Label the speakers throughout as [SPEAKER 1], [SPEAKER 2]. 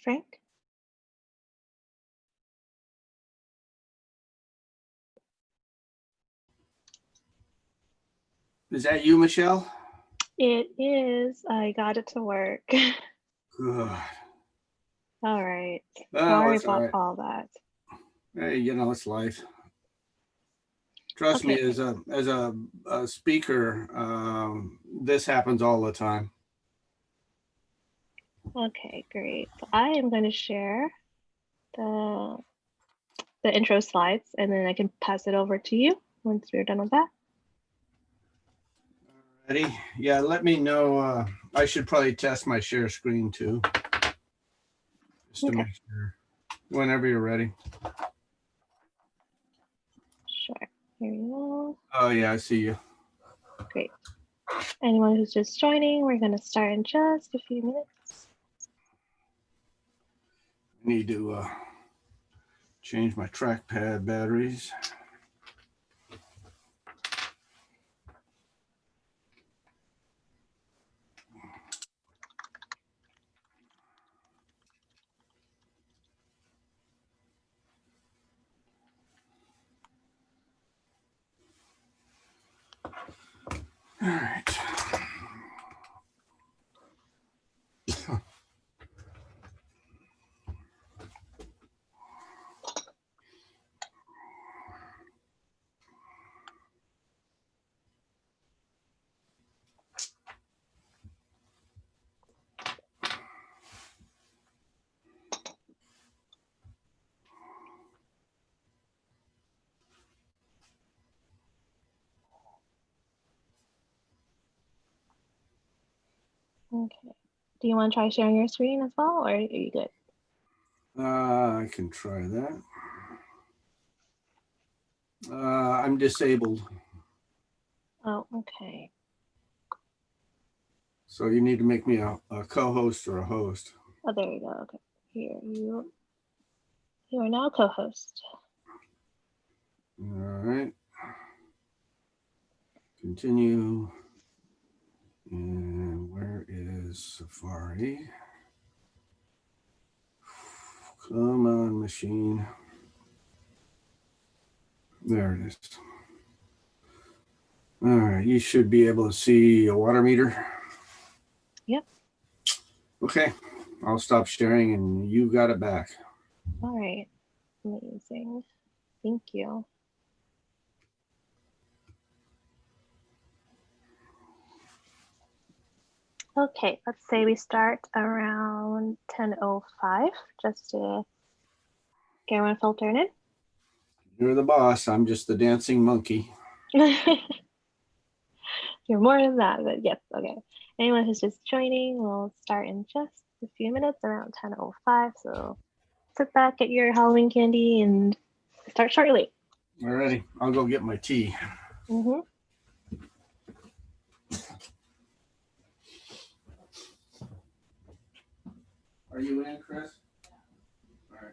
[SPEAKER 1] Frank?
[SPEAKER 2] Is that you, Michelle?
[SPEAKER 1] It is. I got it to work.
[SPEAKER 2] Good.
[SPEAKER 1] All right.
[SPEAKER 2] Well,
[SPEAKER 1] Sorry
[SPEAKER 2] it's all
[SPEAKER 1] about
[SPEAKER 2] right.
[SPEAKER 1] all that.
[SPEAKER 2] Hey, it's life. Trust
[SPEAKER 1] Okay.
[SPEAKER 2] me, as a speaker, this happens all the time.
[SPEAKER 1] Okay, great. So I am going to share the intro slides, and then I can pass it over to you once we're done with that.
[SPEAKER 2] Ready? Yeah, let me know. I should probably test my share screen too, just to make sure. Whenever you're ready.
[SPEAKER 1] Sure. Here we go.
[SPEAKER 2] Oh yeah, I see you.
[SPEAKER 1] Great. Anyone who's just joining, we're going to start in just a few minutes.
[SPEAKER 2] I need to change my trackpad batteries. All right.
[SPEAKER 1] Okay. Do you want to try sharing your screen as well, or are you good?
[SPEAKER 2] I can try that. I'm disabled.
[SPEAKER 1] Oh, okay.
[SPEAKER 2] So you need to make me a co-host or a host.
[SPEAKER 1] Oh, there you go. Okay. Here, you are now co-host.
[SPEAKER 2] All right. Continue. And where is Safari? Come on, machine. There it is. All right, you should be able to see a water meter.
[SPEAKER 1] Yep.
[SPEAKER 2] Okay, I'll stop sharing and you got it back.
[SPEAKER 1] All right. Amazing. Thank you. Okay, let's say we start around 10:05 just to get everyone filtered in.
[SPEAKER 2] You're the boss. I'm just the dancing monkey.
[SPEAKER 1] You're more than that, but yes, okay. Anyone who's just joining, we'll start in just a few minutes around 10:05. So sit back, get your Halloween candy, and start shortly.
[SPEAKER 2] Alrighty, I'll go get my tea.
[SPEAKER 1] Mm-hmm.
[SPEAKER 2] Are you in, Chris? All right.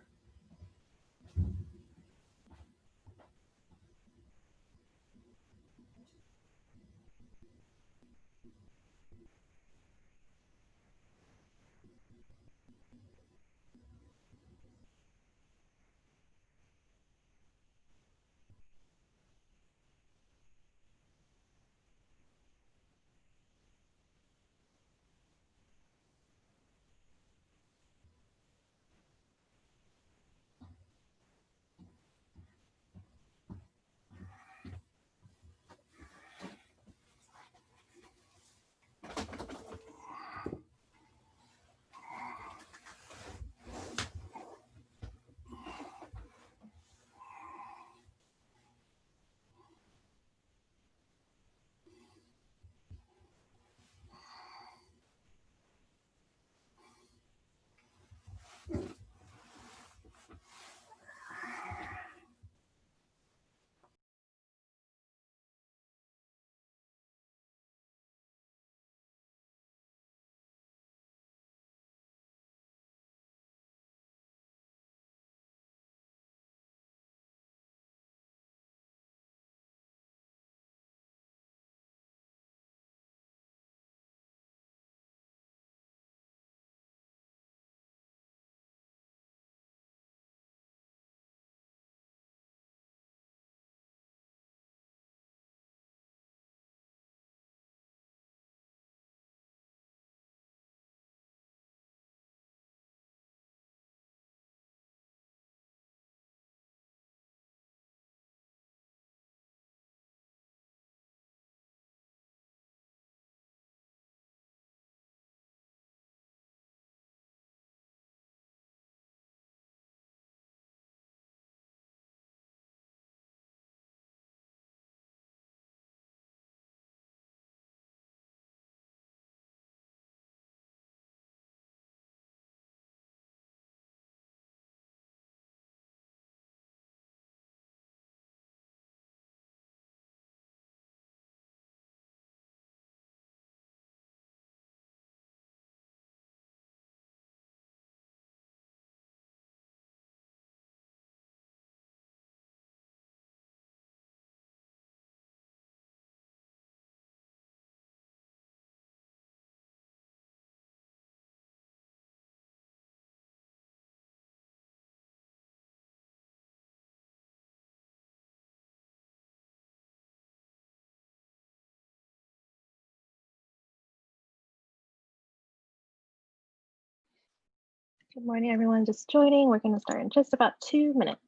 [SPEAKER 1] Good morning, everyone just joining. We're going to start in just about 2 minutes.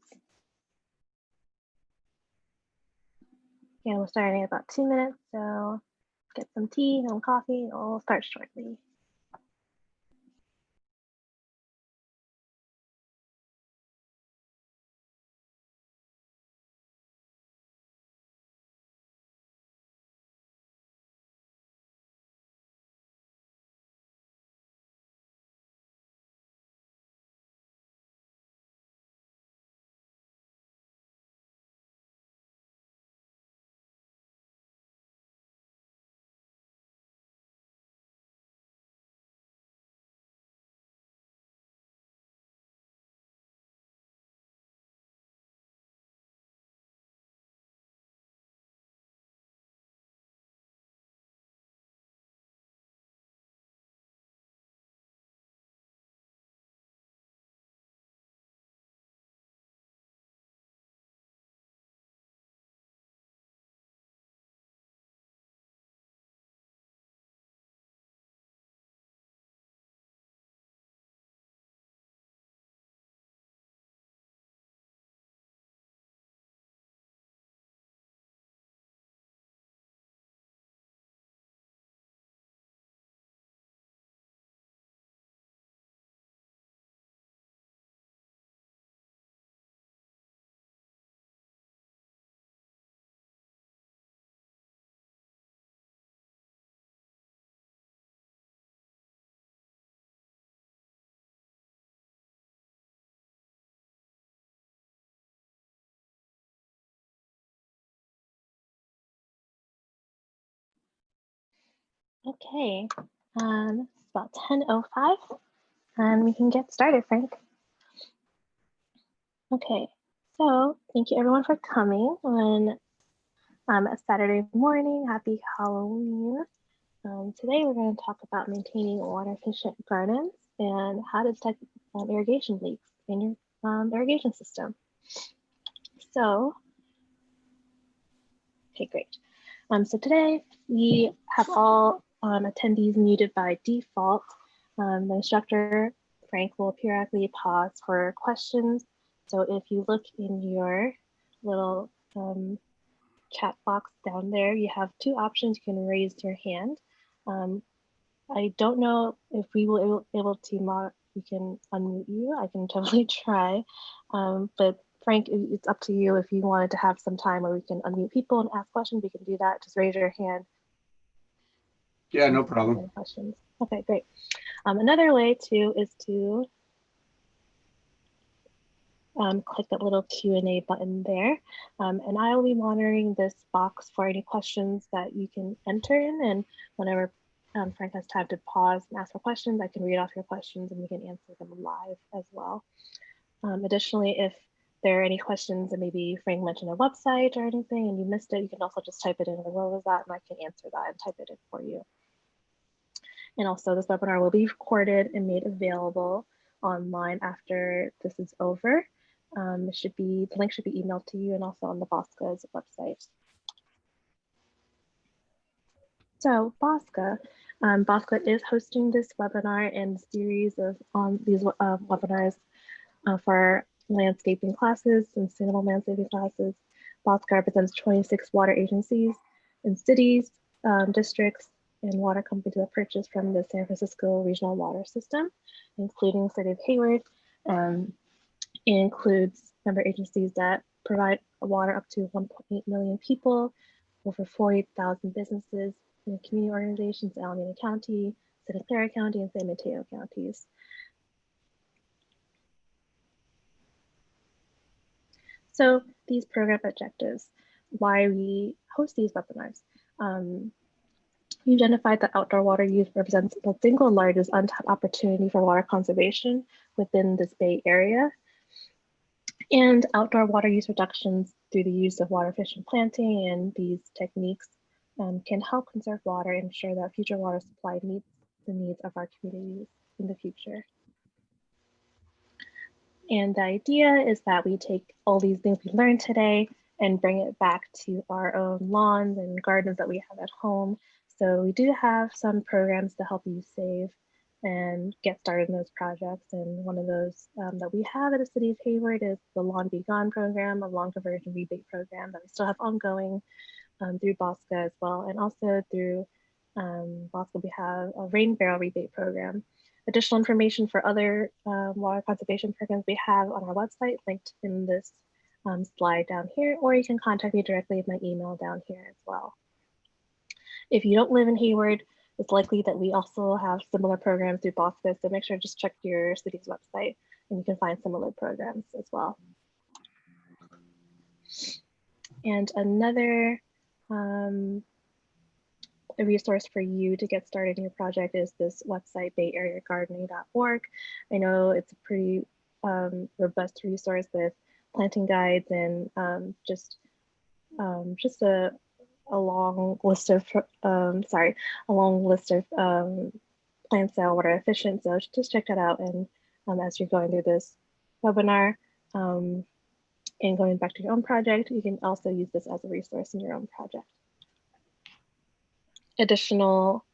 [SPEAKER 1] Yeah, we're starting in about 2 minutes, so get some tea, some coffee, and we'll start shortly. Okay, it's about 10:05, and we can get started, Frank. Okay, so thank you everyone for coming on a Saturday morning. Happy Halloween. Today we're going to talk about maintaining water-efficient gardens and how to detect irrigation leaks in your irrigation system. So, okay, great. So today we have all attendees muted by default. The instructor, Frank, will periodically pause for questions. So if you look in your little chat box down there, you have two options. You can raise your hand. I don't know if we will able to we can unmute you. I can totally try, but Frank, it's up to you. If you wanted to have some time where we can unmute people and ask questions, we can do that. Just raise your hand.
[SPEAKER 2] Yeah, no problem.
[SPEAKER 1] Any questions? Okay, great. Another way too is to click that little Q&A button there. And I will be monitoring this box for any questions that you can enter in. And whenever Frank has time to pause and ask for questions, I can read off your questions and we can answer them live as well. Additionally, if there are any questions that maybe Frank mentioned a website or anything and you missed it, you can also just type it in, where was that? And I can answer that and type it in for you. And also this webinar will be recorded and made available online after this is over. The link should be emailed to you and also on the BOSCA's website. So BOSCA is hosting this webinar and series of these webinars for landscaping classes and sustainable landscaping classes. BOSCA represents 26 water agencies in cities, districts, and water companies that purchase from the San Francisco Regional Water System, including the city of Hayward. It includes member agencies that provide water up to 1.8 million people, over 40,000 businesses, and community organizations in Alameda County, Santa Clara County, and San Mateo counties. So these program objectives, why we host these webinars. We identified that outdoor water use represents the single largest untapped opportunity for water conservation within this Bay Area. And outdoor water use reductions through the use of water efficient planting and these techniques can help conserve water and ensure that future water supply meets the needs of our communities in the future. And the idea is that we take all these things we learned today and bring it back to our own lawns and gardens that we have at home. So we do have some programs to help you save and get started in those projects. And one of those that we have at the city of Hayward is the Lawn Be Gone program, a lawn conversion rebate program that we still have ongoing through Bosca as well. And also through Bosca, we have a rain barrel rebate program. Additional information for other water conservation programs we have on our website linked in this slide down here, or you can contact me directly with my email down here as well. If you don't live in Hayward, it's likely that we also have similar programs through Bosca, so make sure to just check your city's website and you can find similar programs as well. And another a resource for you to get started in your project is this website, bayareagardening.org. I know it's a pretty robust resource with planting guides and just a long list of plants that are water efficient. So just check that out. And as you're going through this webinar and going back to your own project, you can also use this as a resource in your own project. Additional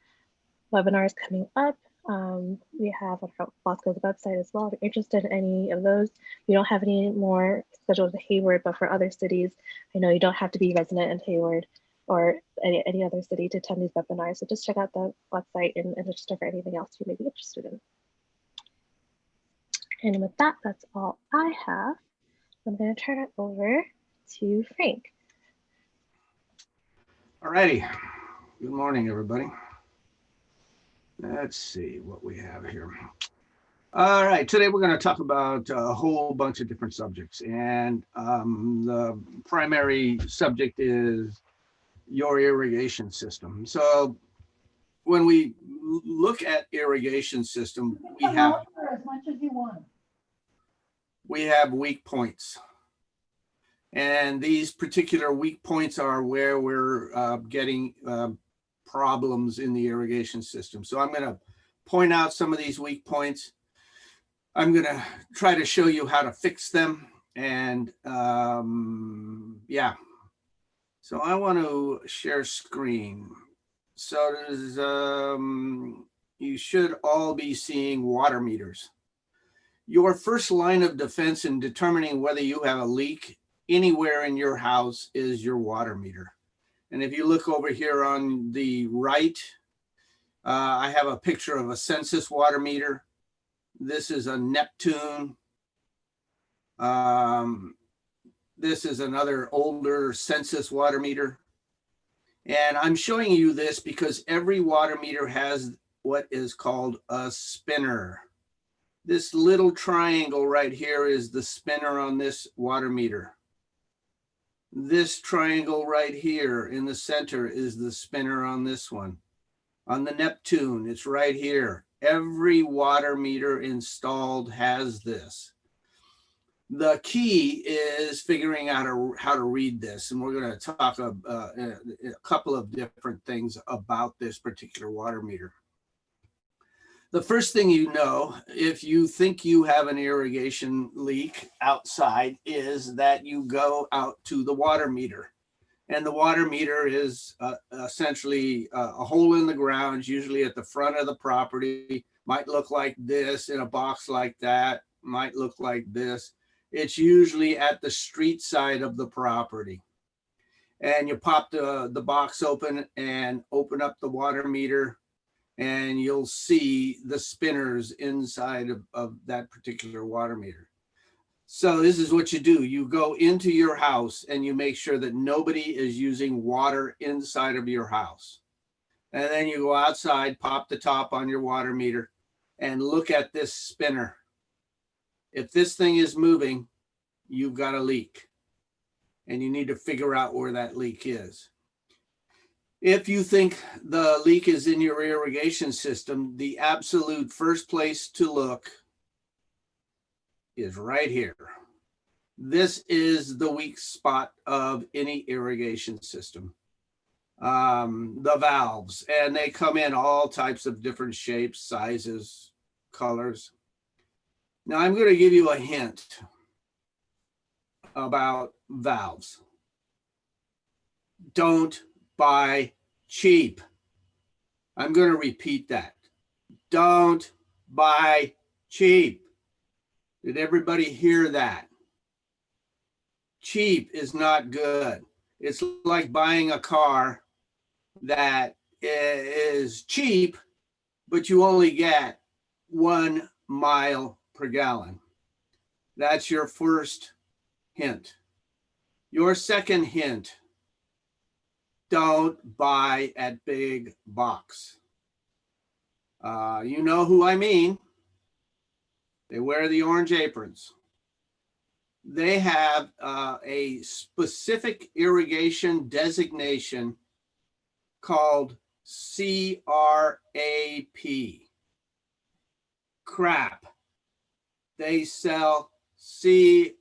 [SPEAKER 1] webinars coming up. We have on our Bosca's website as well. If you're interested in any of those, we don't have any more scheduled at Hayward, but for other cities, I know you don't have to be resident in Hayward or any other city to attend these webinars. So just check out the website and register for anything else you may be interested in. And with that, that's all I have. I'm going to turn it over to Frank.
[SPEAKER 2] All righty. Good morning, everybody. Let's see what we have here. All right, today we're going to talk about a whole bunch of different subjects. And the primary subject is your irrigation system. So when we look at irrigation system, we have
[SPEAKER 3] as much as you want.
[SPEAKER 2] We have weak points. And these particular weak points are where we're getting problems in the irrigation system. So I'm going to point out some of these weak points. I'm going to try to show you how to fix them. And yeah, so I want to share screen. So there's, you should all be seeing water meters. Your first line of defense in determining whether you have a leak anywhere in your house is your water meter. And if you look over here on the right, I have a picture of a census water meter. This is a Neptune. This is another older census water meter. And I'm showing you this because every water meter has what is called a spinner. This little triangle right here is the spinner on this water meter. This triangle right here in the center is the spinner on this one. On the Neptune, it's right here. Every water meter installed has this. The key is figuring out how to read this, and we're going to talk a couple of different things about this particular water meter. The first thing you know, if you think you have an irrigation leak outside, is that you go out to the water meter. And the water meter is essentially a hole in the ground, usually at the front of the property. Might look like this in a box like that, might look like this. It's usually at the street side of the property. And you pop the box open and open up the water meter, and you'll see the spinners inside of that particular water meter. So this is what you do. You go into your house and you make sure that nobody is using water inside of your house. And then you go outside, pop the top on your water meter and look at this spinner. If this thing is moving, you've got a leak and you need to figure out where that leak is. If you think the leak is in your irrigation system, the absolute first place to look is right here. This is the weak spot of any irrigation system. The valves, and they come in all types of different shapes, sizes, colors. Now I'm going to give you a hint about valves. Don't buy cheap. I'm going to repeat that. Don't buy cheap. Did everybody hear that? Cheap is not good. It's like buying a car that is cheap, but you only get 1 mile per gallon. That's your first hint. Your second hint, don't buy at big box. You know who I mean. They wear the orange aprons. They have a specific irrigation designation called CRAP. Crap. They sell CRAP.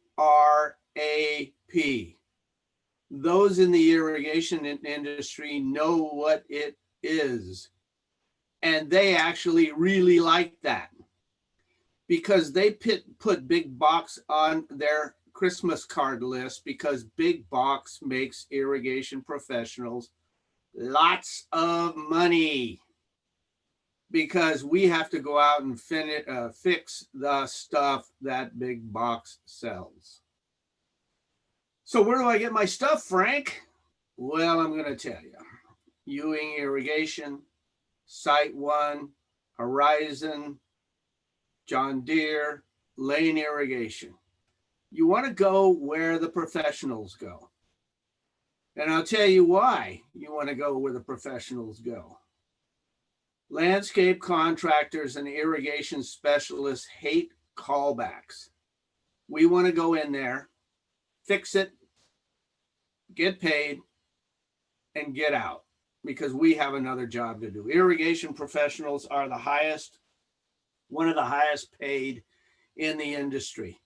[SPEAKER 2] Those in the irrigation industry know what it is. And they actually really like that because they put big box on their Christmas card list because big box makes irrigation professionals lots of money because we have to go out and fix the stuff that big box sells. So where do I get my stuff, Frank? Well, I'm going to tell you. Ewing Irrigation, Site One, Horizon, John Deere, Lane Irrigation. You want to go where the professionals go. And I'll tell you why you want to go where the professionals go. Landscape contractors and irrigation specialists hate callbacks. We want to go in there, fix it, get paid, and get out because we have another job to do. Irrigation professionals are one of the highest paid in the industry.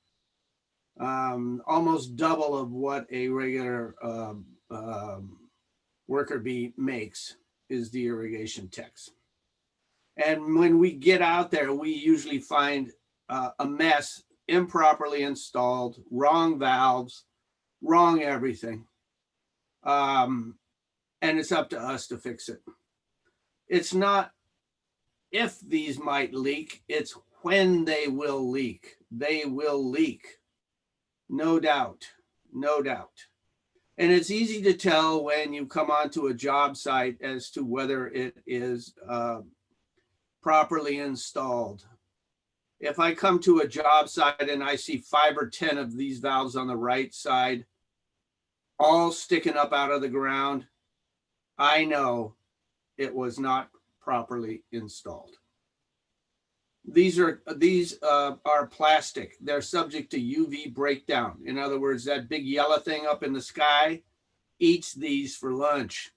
[SPEAKER 2] Almost double of what a regular worker bee makes is the irrigation techs. And when we get out there, we usually find a mess, improperly installed, wrong valves, wrong everything. And it's up to us to fix it. It's not if these might leak, it's when they will leak. They will leak. No doubt, no doubt. And it's easy to tell when you come onto a job site as to whether it is properly installed. If I come to a job site and I see 5 or 10 of these valves on the right side, all sticking up out of the ground, I know it was not properly installed. These are plastic. They're subject to UV breakdown. In other words, that big yellow thing up in the sky eats these for lunch.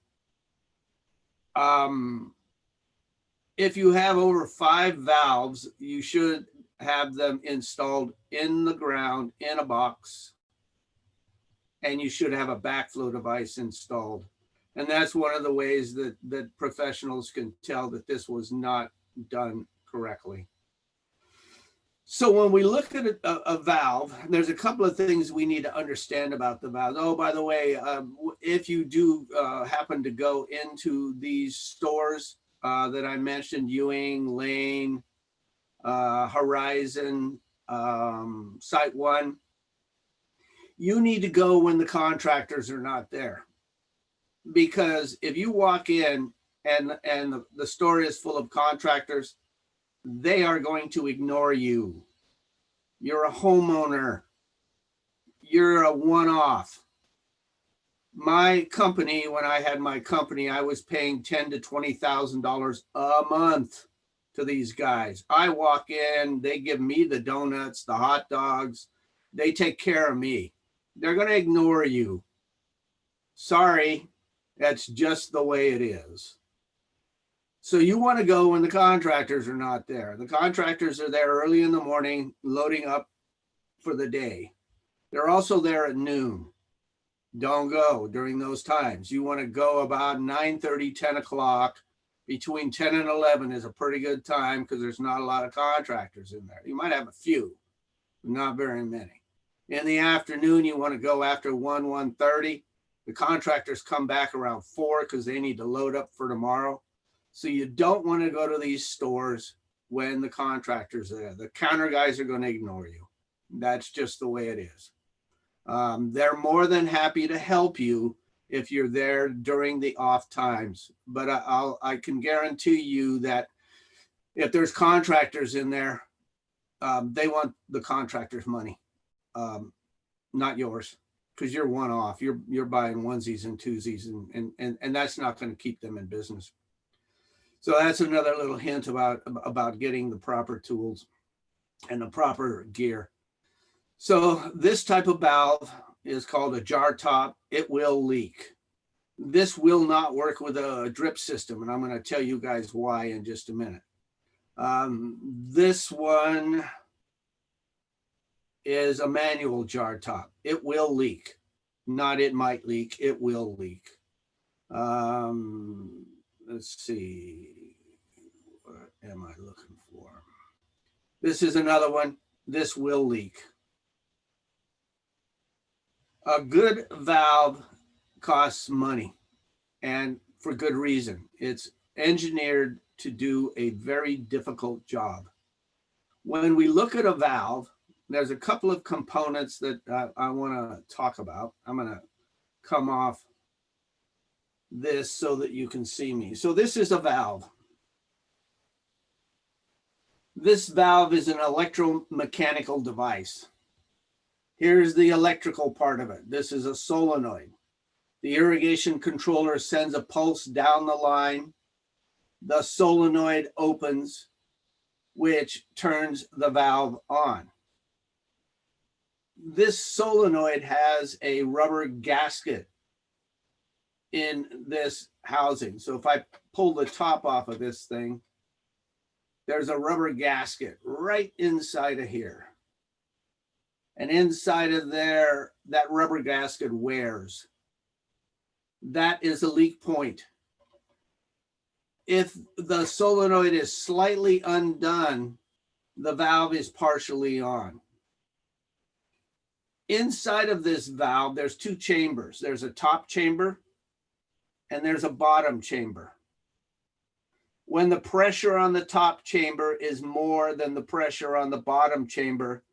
[SPEAKER 2] If you have over 5 valves, you should have them installed in the ground in a box, and you should have a backflow device installed. And that's one of the ways that professionals can tell that this was not done correctly. So when we look at a valve, there's a couple of things we need to understand about the valve. Oh, by the way, if you do happen to go into these stores that I mentioned, Ewing, Lane, Horizon, Site One, you need to go when the contractors are not there. Because if you walk in and the store is full of contractors, they are going to ignore you. You're a homeowner. You're a one-off. My company, when I had my company, I was paying $10,000 to $20,000 a month to these guys. I walk in, they give me the donuts, the hot dogs. They take care of me. They're going to ignore you. Sorry, that's just the way it is. So you want to go when the contractors are not there. The contractors are there early in the morning, loading up for the day. They're also there at noon. Don't go during those times. You want to go about 9:30, 10 o'clock. Between 10 and 11 is a pretty good time because there's not a lot of contractors in there. You might have a few, but not very many. In the afternoon, you want to go after 1:30. The contractors come back around 4 because they need to load up for tomorrow. So you don't want to go to these stores when the contractor's there. The counter guys are going to ignore you. That's just the way it is. They're more than happy to help you if you're there during the off times. But I can guarantee you that if there's contractors in there, they want the contractor's money, not yours, because you're one off. You're buying onesies and twosies, and that's not going to keep them in business. So that's another little hint about getting the proper tools and the proper gear. So this type of valve is called a jar top. It will leak. This will not work with a drip system, and I'm going to tell you guys why in just a minute. This one is a manual jar top. It will leak. Not it might leak, it will leak. Let's see, what am I looking for? This is another one. This will leak. A good valve costs money, and for good reason. It's engineered to do a very difficult job. When we look at a valve, there's a couple of components that I want to talk about. I'm going to come off this so that you can see me. So this is a valve. This valve is an electromechanical device. Here's the electrical part of it. This is a solenoid. The irrigation controller sends a pulse down the line. The solenoid opens, which turns the valve on. This solenoid has a rubber gasket in this housing. So if I pull the top off of this thing, there's a rubber gasket right inside of here. And inside of there, that rubber gasket wears. That is a leak point. If the solenoid is slightly undone, the valve is partially on. Inside of this valve, there's two chambers. There's a top chamber and there's a bottom chamber. When the pressure on the top chamber is more than the pressure on the bottom chamber,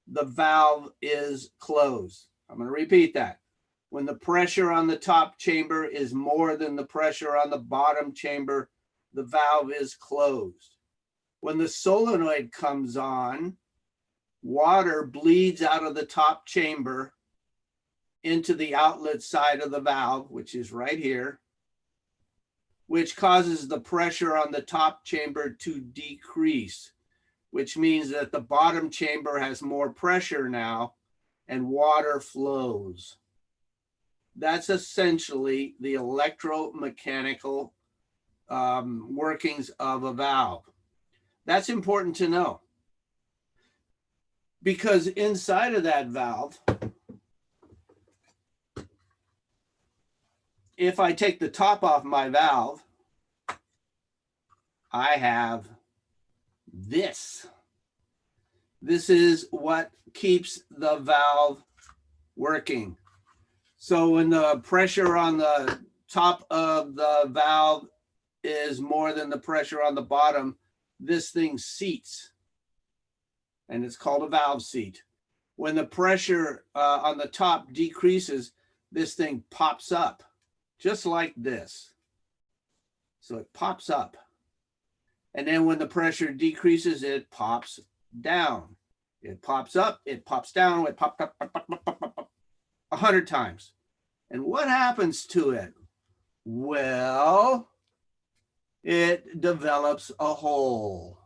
[SPEAKER 2] the valve is closed. I'm going to repeat that. When the pressure on the top chamber is more than the pressure on the bottom chamber, the valve is closed. When the solenoid comes on, water bleeds out of the top chamber into the outlet side of the valve, which is right here, which causes the pressure on the top chamber to decrease, which means that the bottom chamber has more pressure now and water flows. That's essentially the electromechanical workings of a valve. That's important to know, because inside of that valve, if I take the top off my valve, I have this. This is what keeps the valve working. So when the pressure on the top of the valve is more than the pressure on the bottom, this thing seats, and it's called a valve seat. When the pressure on the top decreases, this thing pops up, just like this. So it pops up. And then when the pressure decreases, it pops down. It pops up, it pops down, it pops up, 100 times. And what happens to it? Well, it develops a hole.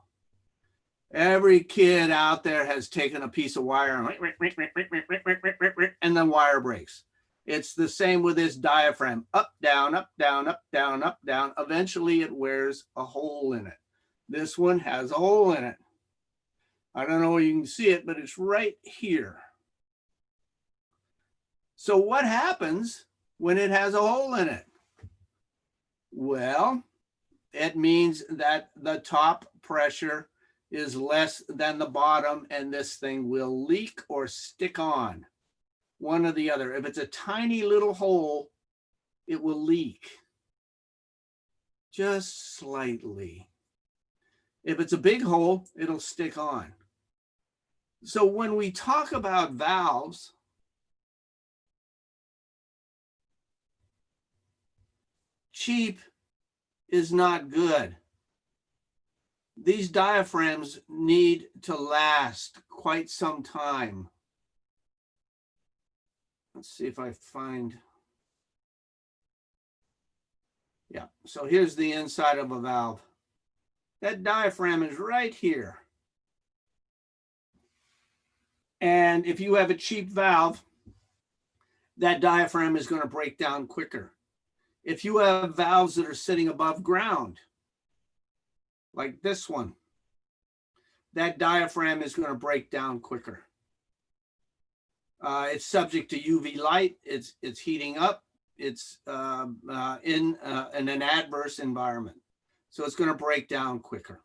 [SPEAKER 2] Every kid out there has taken a piece of wire and the wire breaks. It's the same with this diaphragm. Up, down, up, down, up, down, up, down. Eventually it wears a hole in it. This one has a hole in it. I don't know where you can see it, but it's right here. So what happens when it has a hole in it? Well, it means that the top pressure is less than the bottom, and this thing will leak or stick on, one or the other. If it's a tiny little hole, it will leak just slightly. If it's a big hole, it'll stick on. So when we talk about valves, cheap is not good. These diaphragms need to last quite some time. Let's see if I find, yeah. So here's the inside of a valve. That diaphragm is right here. And if you have a cheap valve, that diaphragm is going to break down quicker. If you have valves that are sitting above ground, like this one, that diaphragm is going to break down quicker. It's subject to UV light. It's heating up. It's in an adverse environment. So it's going to break down quicker.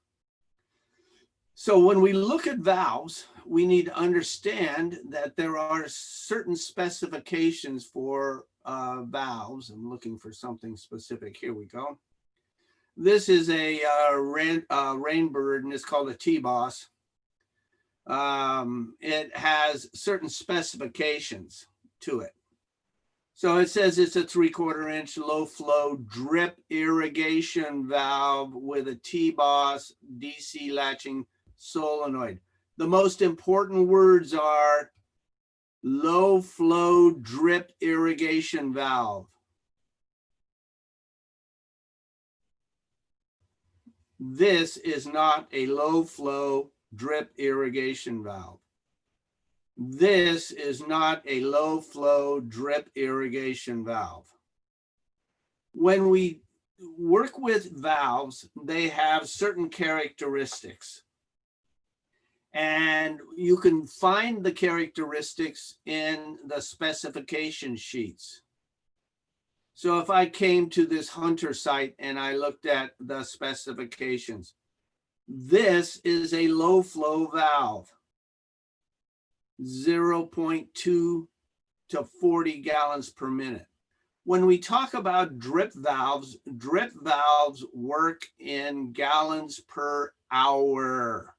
[SPEAKER 2] So when we look at valves, we need to understand that there are certain specifications for valves. I'm looking for something specific. Here we go. This is a rainbird, and it's called a T-Boss. It has certain specifications to it. So it says it's a 3/4 inch low flow drip irrigation valve with a T-Boss DC latching solenoid. The most important words are low flow drip irrigation valve. This is not a low flow drip irrigation valve. This is not a low flow drip irrigation valve. When we work with valves, they have certain characteristics. And you can find the characteristics in the specification sheets. So if I came to this Hunter site and I looked at the specifications, this is a low flow valve, 0.2 to 40 gallons per minute. When we talk about drip valves work in gallons per hour.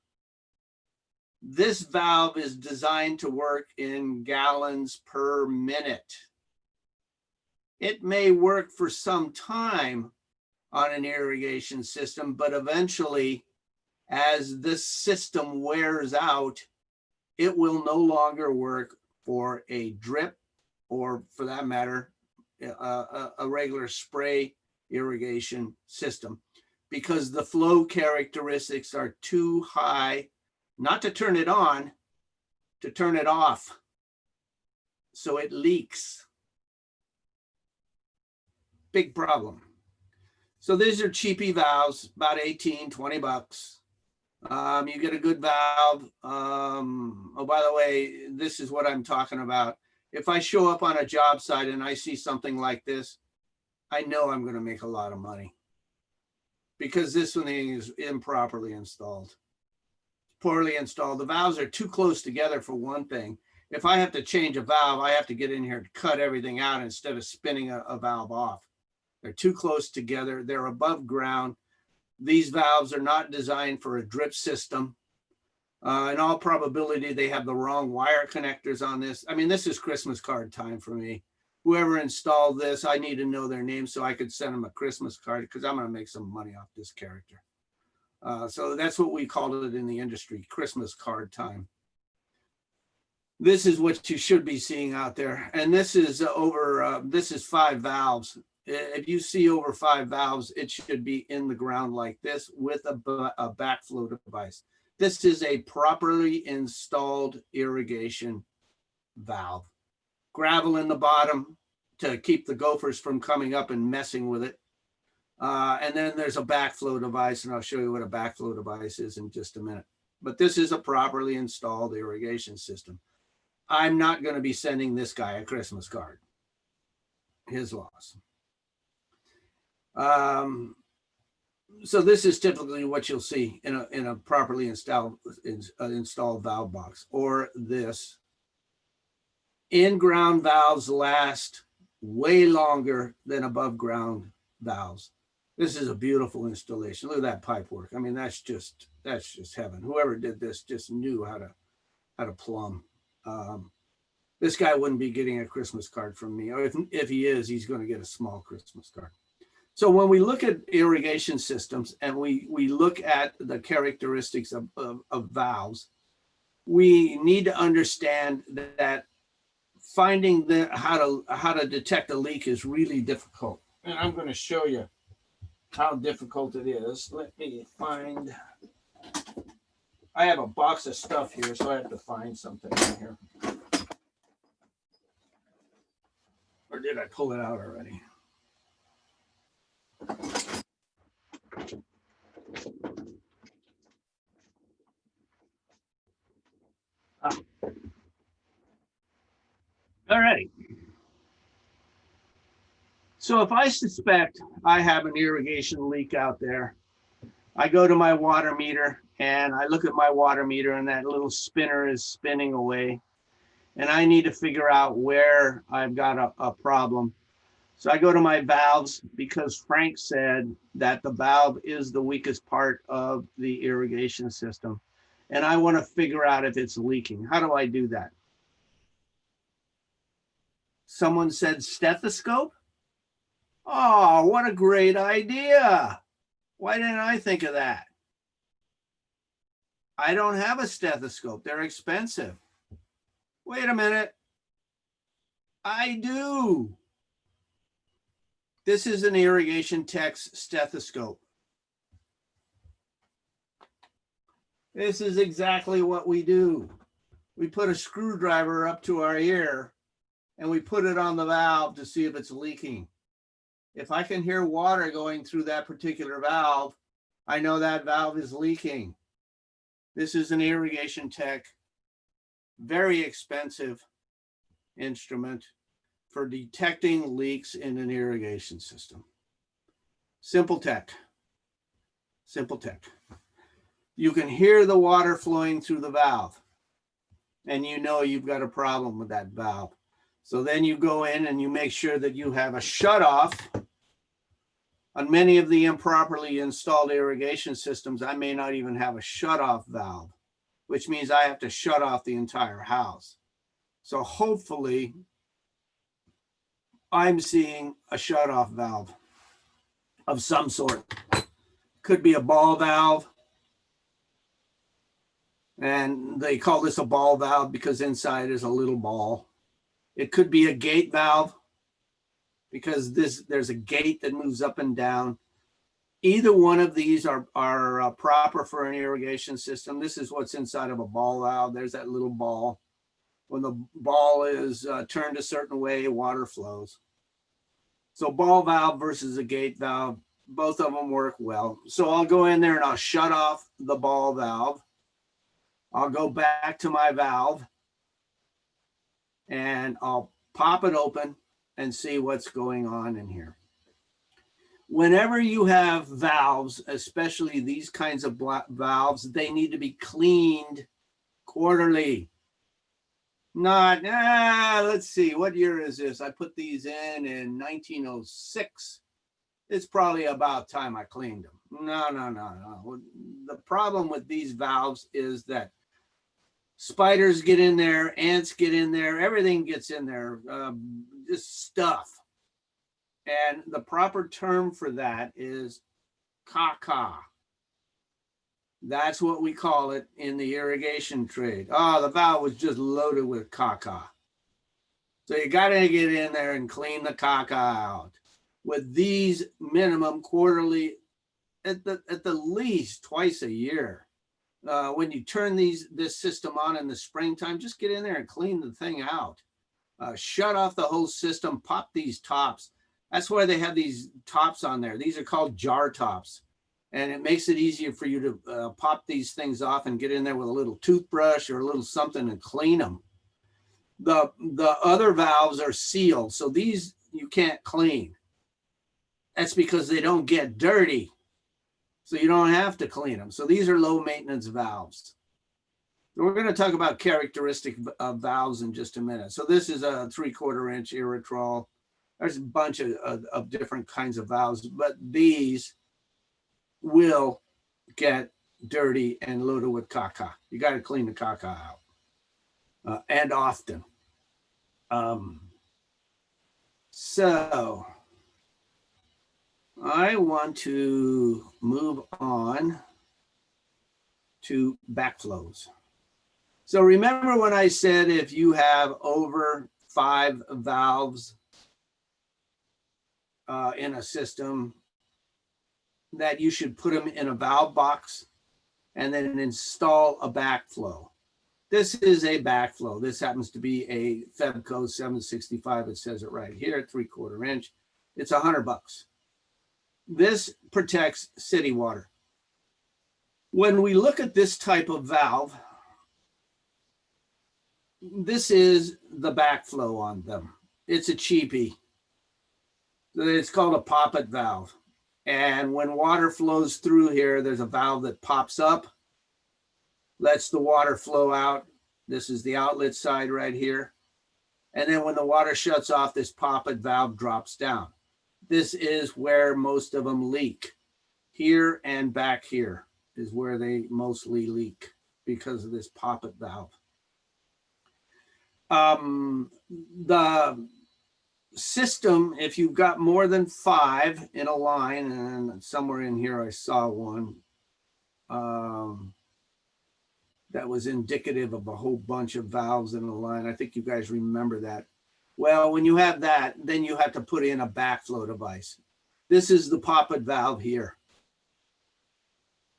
[SPEAKER 2] This valve is designed to work in gallons per minute. It may work for some time on an irrigation system, but eventually, as this system wears out, it will no longer work for a drip or, for that matter, a regular spray irrigation system, because the flow characteristics are too high, not to turn it on, to turn it off. So it leaks. Big problem. So these are cheapy valves, about 18, 20 bucks. You get a good valve. Oh, by the way, this is what I'm talking about. If I show up on a job site and I see something like this, I know I'm going to make a lot of money, because this one is improperly installed, poorly installed. The valves are too close together for one thing. If I have to change a valve, I have to get in here and cut everything out instead of spinning a valve off. They're too close together. They're above ground. These valves are not designed for a drip system. In all probability, they have the wrong wire connectors on this. I mean, this is Christmas card time for me. Whoever installed this, I need to know their name so I could send them a Christmas card, because I'm going to make some money off this character. So that's what we called it in the industry, Christmas card time. This is what you should be seeing out there. And this is this is 5 valves. If you see over 5 valves, it should be in the ground like this with a backflow device. This is a properly installed irrigation valve. Gravel in the bottom to keep the gophers from coming up and messing with it. And then there's a backflow device, and I'll show you what a backflow device is in just a minute. But this is a properly installed irrigation system. I'm not going to be sending this guy a Christmas card. His loss. So this is typically what you'll see in a properly installed valve box. Or this. In-ground valves last way longer than above ground valves. This is a beautiful installation. Look at that pipe work. I mean, that's just heaven. Whoever did this just knew how to plumb. This guy wouldn't be getting a Christmas card from me. Or if he is, he's going to get a small Christmas card. So when we look at irrigation systems and we look at the characteristics of valves, we need to understand that finding how to detect a leak is really difficult. And I'm going to show you how difficult it is. Let me find, I have a box of stuff here, so I have to find something in here. Or did I pull it out already? All right. So if I suspect I have an irrigation leak out there, I go to my water meter and I look at my water meter and that little spinner is spinning away. And I need to figure out where I've got a problem. So I go to my valves because Frank said that the valve is the weakest part of the irrigation system. And I want to figure out if it's leaking. How do I do that? Someone said stethoscope. Oh, what a great idea. Why didn't I think of that? I don't have a stethoscope. They're expensive. Wait a minute. I do. This is an irrigation tech's stethoscope. This is exactly what we do. We put a screwdriver up to our ear and we put it on the valve to see if it's leaking. If I can hear water going through that particular valve, I know that valve is leaking. This is an irrigation tech, very expensive instrument for detecting leaks in an irrigation system. Simple tech, simple tech. You can hear the water flowing through the valve and you know you've got a problem with that valve. So then you go in and you make sure that you have a shutoff. On many of the improperly installed irrigation systems, I may not even have a shutoff valve, which means I have to shut off the entire house. So hopefully I'm seeing a shutoff valve of some sort. Could be a ball valve. And they call this a ball valve because inside is a little ball. It could be a gate valve because there's a gate that moves up and down. Either one of these are proper for an irrigation system. This is what's inside of a ball valve. There's that little ball. When the ball is turned a certain way, water flows. So ball valve versus a gate valve, both of them work well. So I'll go in there and I'll shut off the ball valve. I'll go back to my valve and I'll pop it open and see what's going on in here. Whenever you have valves, especially these kinds of valves, they need to be cleaned quarterly. Not, let's see, what year is this? I put these in 1906. It's probably about time I cleaned them. No. The problem with these valves is that spiders get in there, ants get in there, everything gets in there, just stuff. And the proper term for that is caca. That's what we call it in the irrigation trade. Oh, the valve was just loaded with caca. So you got to get in there and clean the caca out. With these minimum quarterly, at the least twice a year. When you turn this system on in the springtime, just get in there and clean the thing out. Shut off the whole system, pop these tops. That's why they have these tops on there. These are called jar tops. And it makes it easier for you to pop these things off and get in there with a little toothbrush or a little something and clean them. The other valves are sealed, so these you can't clean. That's because they don't get dirty. So you don't have to clean them. So these are low maintenance valves. So we're going to talk about characteristic valves in just a minute. So this is a 3/4 inch Irritrol. There's a bunch of different kinds of valves, but these will get dirty and loaded with caca. You got to clean the caca out, and often. So I want to move on to backflows. So remember when I said if you have over 5 valves in a system, that you should put them in a valve box and then install a backflow. This is a backflow. This happens to be a Febco 765. It says it right here, 3/4 inch. It's $100. This protects city water. When we look at this type of valve, this is the backflow on them. It's a cheapie. It's called a Poppet valve. And when water flows through here, there's a valve that pops up, lets the water flow out. This is the outlet side right here. And then when the water shuts off, this Poppet valve drops down. This is where most of them leak. Here and back here is where they mostly leak because of this Poppet valve. The system, if you've got more than 5 in a line, and somewhere in here I saw one that was indicative of a whole bunch of valves in a line. I think you guys remember that. Well, when you have that, then you have to put in a backflow device. This is the Poppet valve here.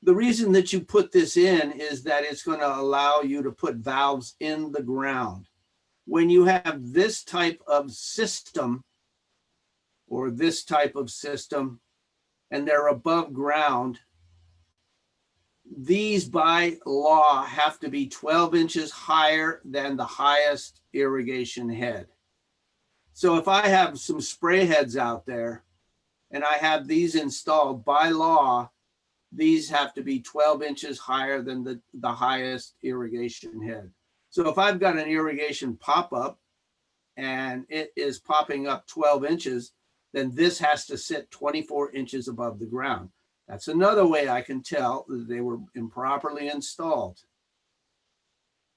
[SPEAKER 2] The reason that you put this in is that it's going to allow you to put valves in the ground. When you have this type of system or this type of system and they're above ground, these by law have to be 12 inches higher than the highest irrigation head. So if I have some spray heads out there and I have these installed, by law, these have to be 12 inches higher than the highest irrigation head. So if I've got an irrigation pop-up and it is popping up 12 inches, then this has to sit 24 inches above the ground. That's another way I can tell that they were improperly installed,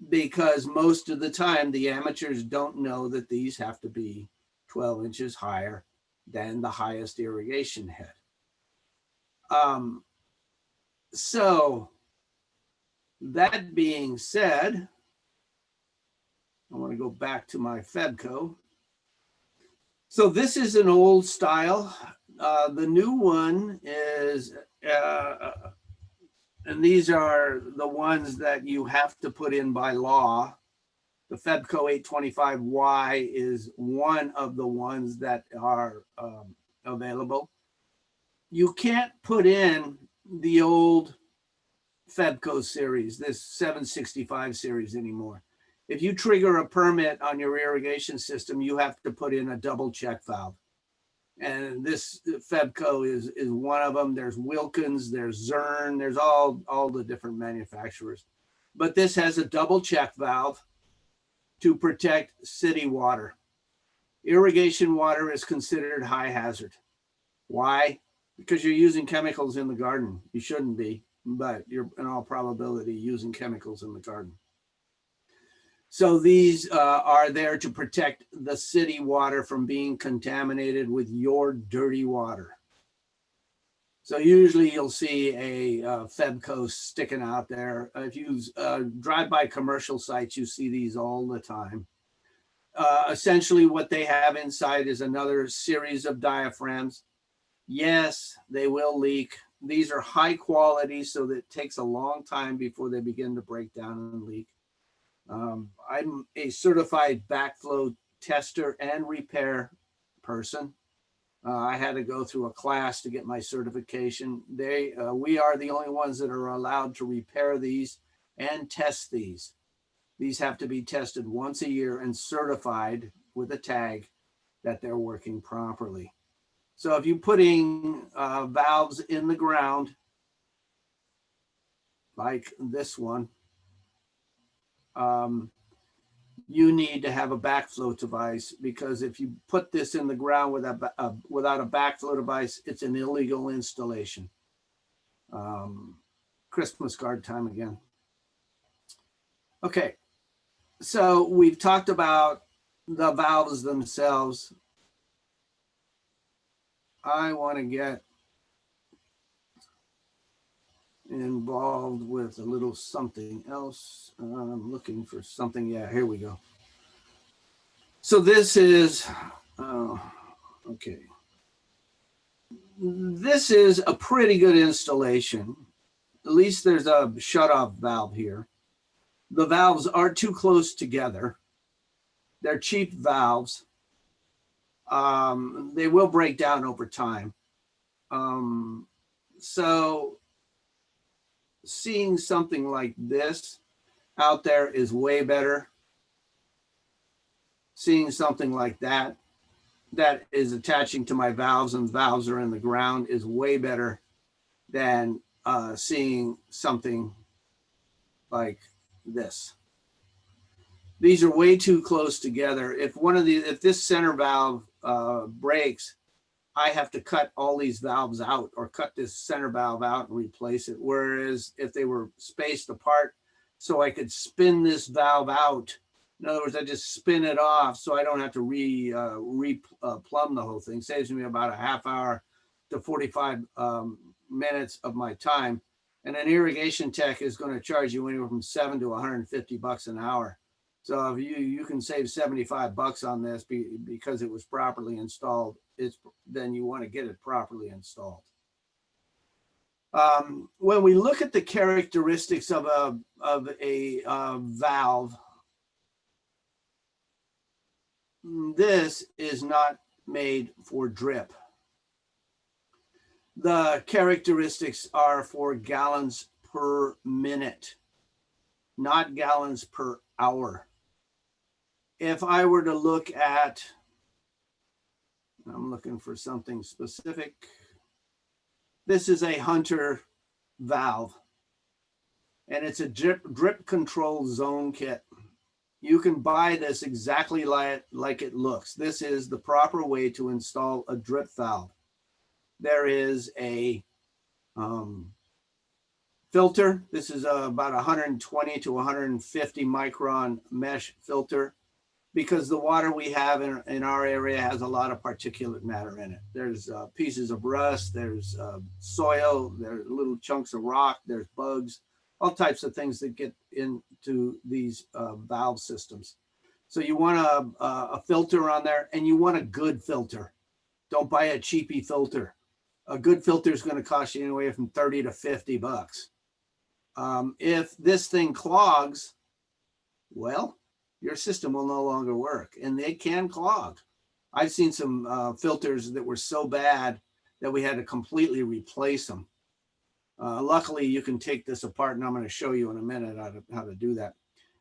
[SPEAKER 2] because most of the time the amateurs don't know that these have to be 12 inches higher than the highest irrigation head. So that being said, I want to go back to my Febco. So this is an old style. The new one is, and these are the ones that you have to put in by law. The Febco 825Y is one of the ones that are available. You can't put in the old Febco series, this 765 series anymore. If you trigger a permit on your irrigation system, you have to put in a double check valve. And this Febco is one of them. There's Wilkins, there's Zern, there's all the different manufacturers. But this has a double check valve to protect city water. Irrigation water is considered high hazard. Why? Because you're using chemicals in the garden. You shouldn't be, but you're in all probability using chemicals in the garden. So these are there to protect the city water from being contaminated with your dirty water. So usually you'll see a Febco sticking out there. If you drive by commercial sites, you see these all the time. Essentially what they have inside is another series of diaphragms. Yes, they will leak. These are high quality, so that it takes a long time before they begin to break down and leak. I'm a certified backflow tester and repair person. I had to go through a class to get my certification. We are the only ones that are allowed to repair these and test these. These have to be tested once a year and certified with a tag that they're working properly. So if you're putting valves in the ground, like this one, you need to have a backflow device, because if you put this in the ground without a backflow device, it's an illegal installation. Christmas card time again. Okay, so we've talked about the valves themselves. I want to get involved with a little something else. I'm looking for something. Yeah, here we go. So this is, okay. This is a pretty good installation. At least there's a shut-off valve here. The valves aren't too close together. They're cheap valves. They will break down over time. So seeing something like this out there is way better. Seeing something like that is attaching to my valves, and valves are in the ground, is way better than seeing something like this. These are way too close together. If this center valve breaks, I have to cut all these valves out, or cut this center valve out and replace it. Whereas if they were spaced apart, so I could spin this valve out. In other words, I just spin it off, so I don't have to plumb the whole thing. Saves me about a half hour to 45 minutes of my time. And an irrigation tech is going to charge you anywhere from $7 to $150 an hour. So if you can save $75 on this because it was properly installed, then you want to get it properly installed. When we look at the characteristics of a valve, this is not made for drip. The characteristics are for gallons per minute, not gallons per hour. If I were to look at, I'm looking for something specific. This is a Hunter valve, and it's a drip control zone kit. You can buy this exactly like it looks. This is the proper way to install a drip valve. There is a filter. This is about 120 to 150 micron mesh filter, because the water we have in our area has a lot of particulate matter in it. There's pieces of rust, there's soil, there's little chunks of rock, there's bugs, all types of things that get into these valve systems. So you want a filter on there, and you want a good filter. Don't buy a cheapy filter. A good filter is going to cost you anywhere from 30 to 50 bucks. If this thing clogs, well, your system will no longer work, and they can clog. I've seen some filters that were so bad that we had to completely replace them. Luckily, you can take this apart, and I'm going to show you in a minute how to do that,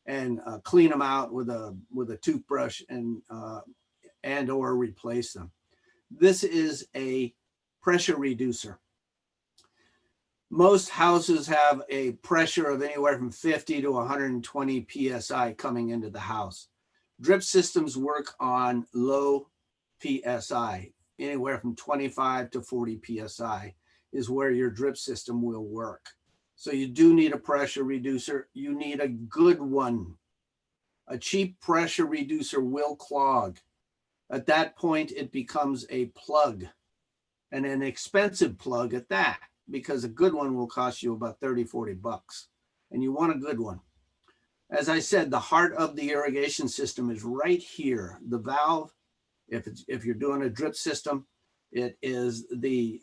[SPEAKER 2] and clean them out with a toothbrush and or replace them. This is a pressure reducer. Most houses have a pressure of anywhere from 50 to 120 PSI coming into the house. Drip systems work on low PSI, anywhere from 25 to 40 PSI is where your drip system will work. So you do need a pressure reducer. You need a good one. A cheap pressure reducer will clog. At that point, it becomes a plug, and an expensive plug at that, because a good one will cost you about 30, 40 bucks, and you want a good one. As I said, the heart of the irrigation system is right here. The valve, if you're doing a drip system, it is the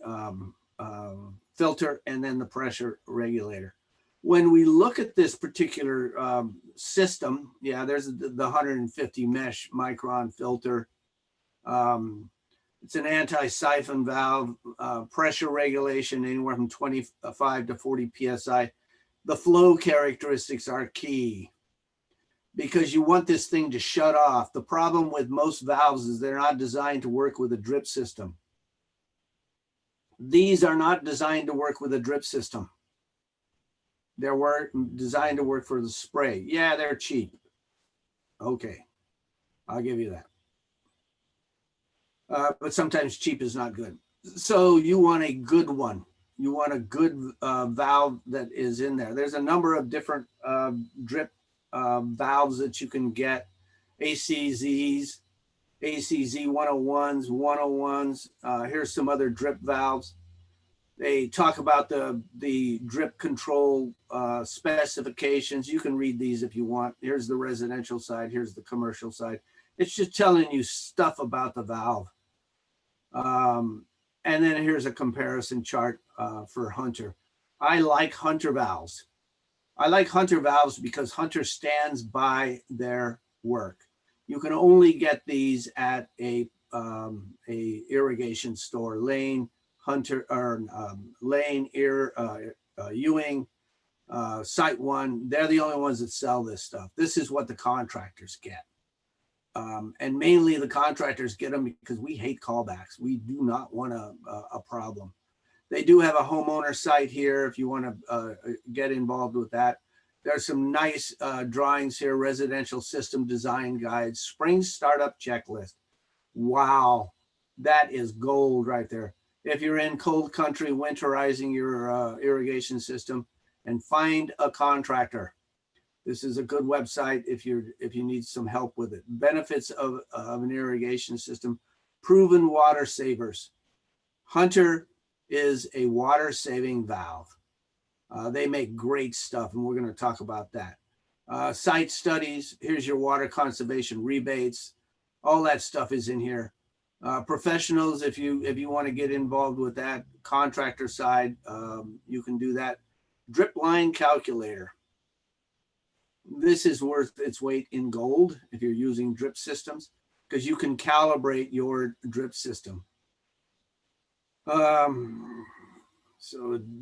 [SPEAKER 2] filter and then the pressure regulator. When we look at this particular system, yeah, there's the 150 mesh micron filter. It's an anti-siphon valve, pressure regulation anywhere from 25 to 40 PSI. The flow characteristics are key, because you want this thing to shut off. The problem with most valves is they're not designed to work with a drip system. These are not designed to work with a drip system. They're designed to work for the spray. Yeah, they're cheap. Okay, I'll give you that. But sometimes cheap is not good. So you want a good one. You want a good valve that is in there. There's a number of different drip valves that you can get. ACZs, ACZ 101s, 101s. Here's some other drip valves. They talk about the drip control specifications. You can read these if you want. Here's the residential side. Here's the commercial side. It's just telling you stuff about the valve. And then here's a comparison chart for Hunter. I like Hunter valves. I like Hunter valves because Hunter stands by their work. You can only get these at a irrigation store, Lane, Hunter, or Lane, Ewing, Site One. They're the only ones that sell this stuff. This is what the contractors get. And mainly the contractors get them because we hate callbacks. We do not want a problem. They do have a homeowner site here if you want to get involved with that. There's some nice drawings here, residential system design guides, spring startup checklist. Wow, that is gold right there. If you're in cold country, winterizing your irrigation system, and find a contractor. This is a good website if you need some help with it. Benefits of an irrigation system, proven water savers. Hunter is a water saving valve. They make great stuff, and we're going to talk about that. Site studies, here's your water conservation rebates. All that stuff is in here. Professionals, if you want to get involved with that, contractor side, you can do that. Drip line calculator. This is worth its weight in gold if you're using drip systems, because you can calibrate your drip system. So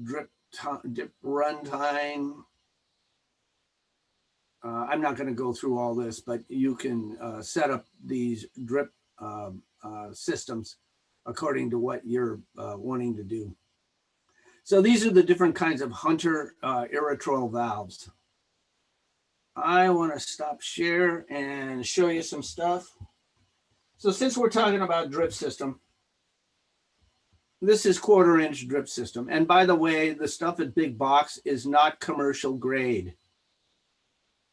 [SPEAKER 2] drip runtime. I'm not going to go through all this, but you can set up these drip systems according to what you're wanting to do. So these are the different kinds of Hunter Irritrol valves. I want to stop share and show you some stuff. So since we're talking about drip system, this is 1/4 inch drip system. And by the way, the stuff at Big Box is not commercial grade.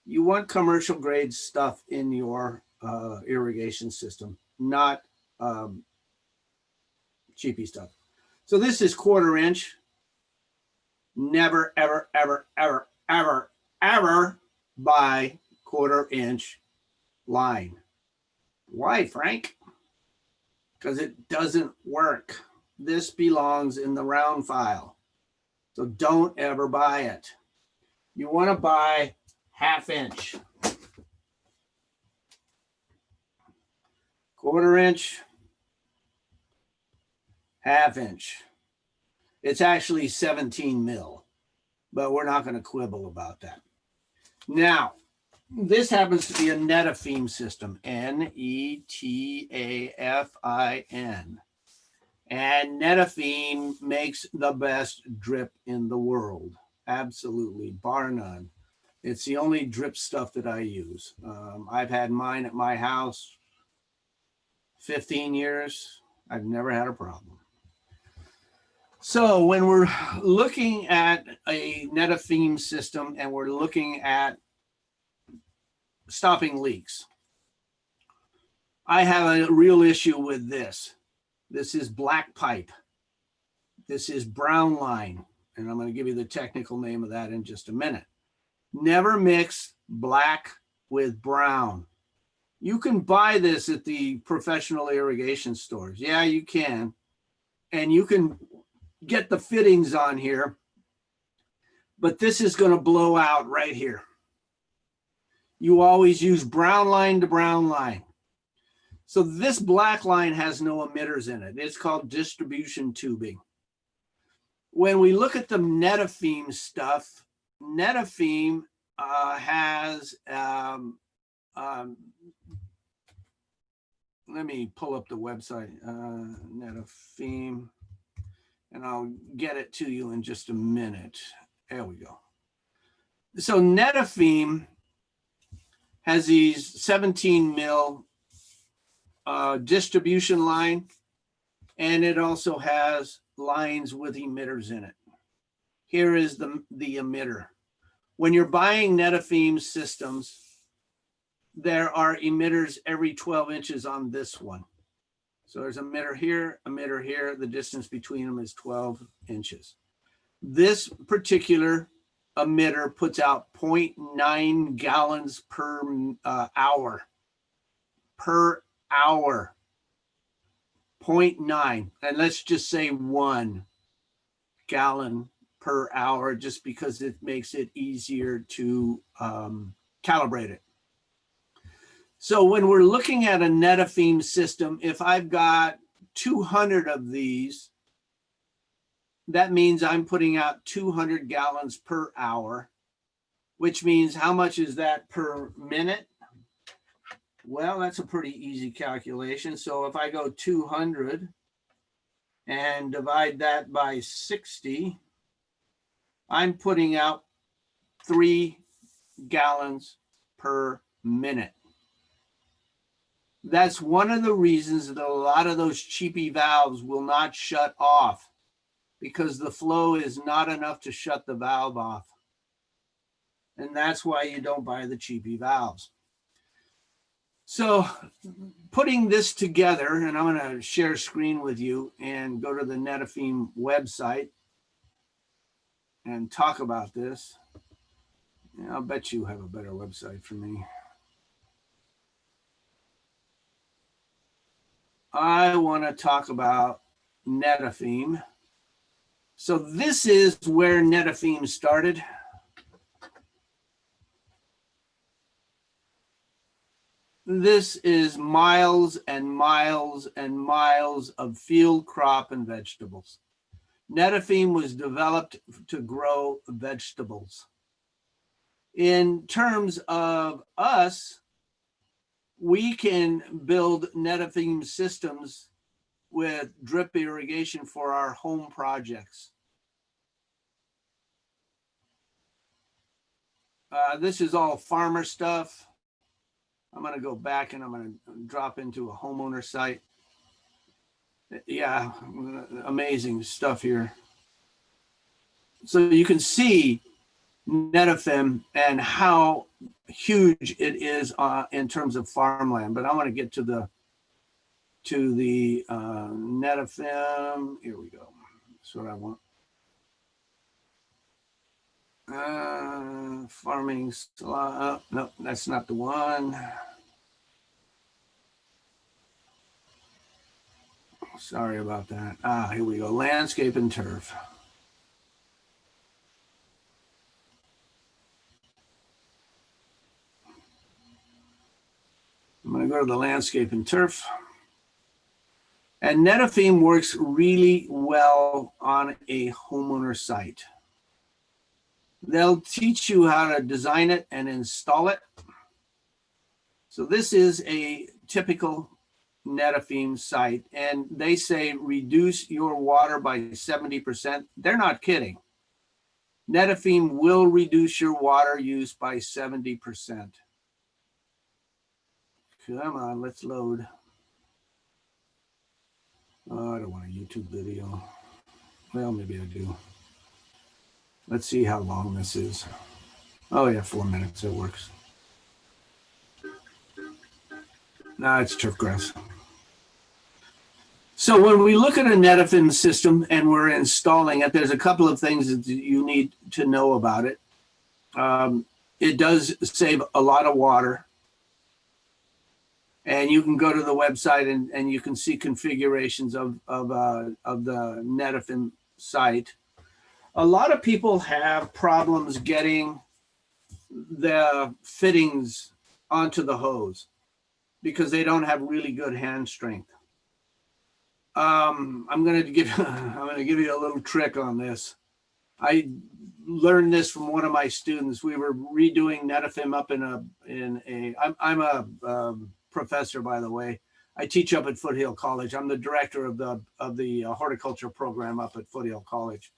[SPEAKER 2] You want commercial grade stuff in your irrigation system, not cheapy stuff. So this is 1/4 inch. Never, ever, ever, ever, ever, ever buy 1/4 inch line. Why, Frank? Because it doesn't work. This belongs in the round file. So don't ever buy it. You want to buy 1/2 inch. 1/4 inch, 1/2 inch. It's actually 17 mil, but we're not going to quibble about that. Now, this happens to be a Netafim system, Netafin. And Netafim makes the best drip in the world. Absolutely, bar none. It's the only drip stuff that I use. I've had mine at my house 15 years. I've never had a problem. So when we're looking at a Netafim system and we're looking at stopping leaks, I have a real issue with this. This is black pipe. This is brown line. And I'm going to give you the technical name of that in just a minute. Never mix black with brown. You can buy this at the professional irrigation stores. Yeah, you can. And you can get the fittings on here. But this is going to blow out right here. You always use brown line to brown line. So this black line has no emitters in it. It's called distribution tubing. When we look at the Netafim stuff, Netafim has, let me pull up the website, Netafim, and I'll get it to you in just a minute. There we go. So Netafim has these 17 mil distribution line, and it also has lines with emitters in it. Here is the emitter. When you're buying Netafim systems, there are emitters every 12 inches on this one. So there's a emitter here, emitter here. The distance between them is 12 inches. This particular emitter puts out 0.9 gallons per hour. Per hour. 0.9. And let's just say 1 gallon per hour, just because it makes it easier to calibrate it. So when we're looking at a Netafim system, if I've got 200 of these, that means I'm putting out 200 gallons per hour, which means how much is that per minute? Well, that's a pretty easy calculation. So if I go 200 and divide that by 60, I'm putting out 3 gallons per minute. That's one of the reasons that a lot of those cheapy valves will not shut off, because the flow is not enough to shut the valve off. And that's why you don't buy the cheapy valves. So putting this together, and I'm going to share screen with you and go to the Netafim website and talk about this. Yeah, I'll bet you have a better website for me. I want to talk about Netafim. So this is where Netafim started. This is miles and miles and miles of field crop and vegetables. Netafim was developed to grow vegetables. In terms of us, we can build Netafim systems with drip irrigation for our home projects. This is all farmer stuff. I'm going to go back and I'm going to drop into a homeowner site. Yeah, amazing stuff here. So you can see Netafim and how huge it is in terms of farmland. But I want to get to the Netafim. Here we go. That's what I want. Farming. No, that's not the one. Sorry about that. Here we go. Landscape and turf. I'm going to go to the landscape and turf. And Netafim works really well on a homeowner site. They'll teach you how to design it and install it. So this is a typical Netafim site, and they say reduce your water by 70%. They're not kidding. Netafim will reduce your water use by 70%. Come on, let's load. Oh, I don't want a YouTube video. Well, maybe I do. Let's see how long this is. Oh yeah, 4 minutes, it works. No, it's turf grass. So when we look at a Netafim system and we're installing it, there's a couple of things that you need to know about it. It does save a lot of water. And you can go to the website and you can see configurations of the Netafim site. A lot of people have problems getting the fittings onto the hose because they don't have really good hand strength. I'm going to give you a little trick on this. I learned this from one of my students. We were redoing Netafim up I'm a professor, by the way. I teach up at Foothill College. I'm the director of the horticulture program up at Foothill College.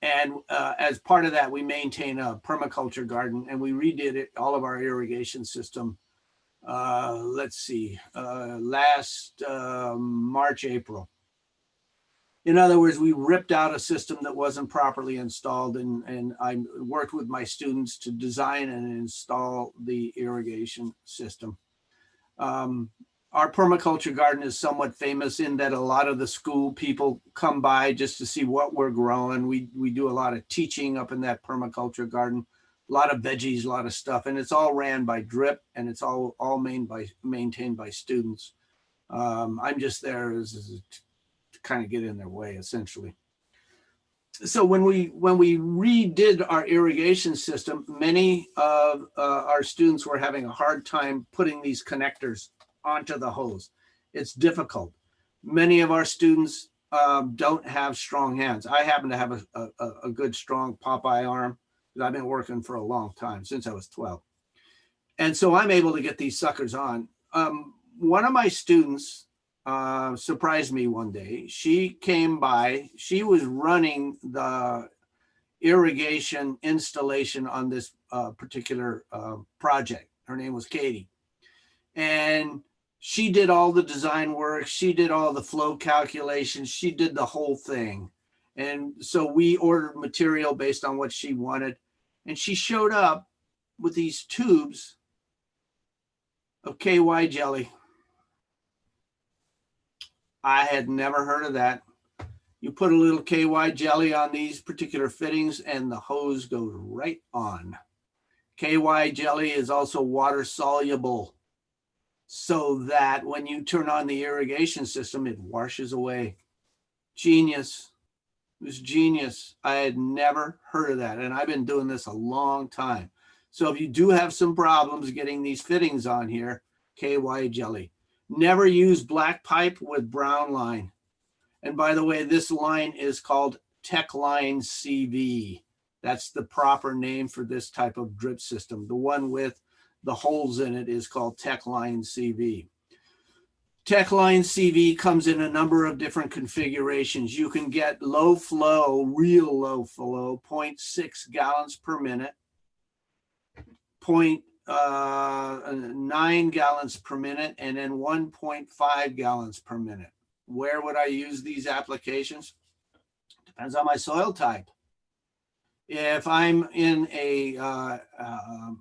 [SPEAKER 2] And as part of that, we maintain a permaculture garden, and we redid it, all of our irrigation system. Let's see, last March, April. In other words, we ripped out a system that wasn't properly installed, and I worked with my students to design and install the irrigation system. Our permaculture garden is somewhat famous in that a lot of the school people come by just to see what we're growing. We do a lot of teaching up in that permaculture garden, a lot of veggies, a lot of stuff, and it's all ran by drip, and it's all maintained by students. I'm just there as to kind of get in their way, essentially. So when we redid our irrigation system, many of our students were having a hard time putting these connectors onto the hose. It's difficult. Many of our students don't have strong hands. I happen to have a good, strong Popeye arm that I've been working for a long time, since I was 12. And so I'm able to get these suckers on. One of my students surprised me one day. She came by, she was running the irrigation installation on this particular project. Her name was Katie. And she did all the design work. She did all the flow calculations. She did the whole thing. And so we ordered material based on what she wanted. And she showed up with these tubes of KY jelly. I had never heard of that. You put a little KY jelly on these particular fittings and the hose goes right on. KY jelly is also water soluble, so that when you turn on the irrigation system, it washes away. Genius. It was genius. I had never heard of that. And I've been doing this a long time. So if you do have some problems getting these fittings on here, KY jelly. Never use black pipe with brown line. And by the way, this line is called Tech Line CV. That's the proper name for this type of drip system. The one with the holes in it is called Tech Line CV. Tech Line CV comes in a number of different configurations. You can get low flow, real low flow, 0.6 gallons per minute, 0.9 gallons per minute, and then 1.5 gallons per minute. Where would I use these applications? Depends on my soil type. If I'm in a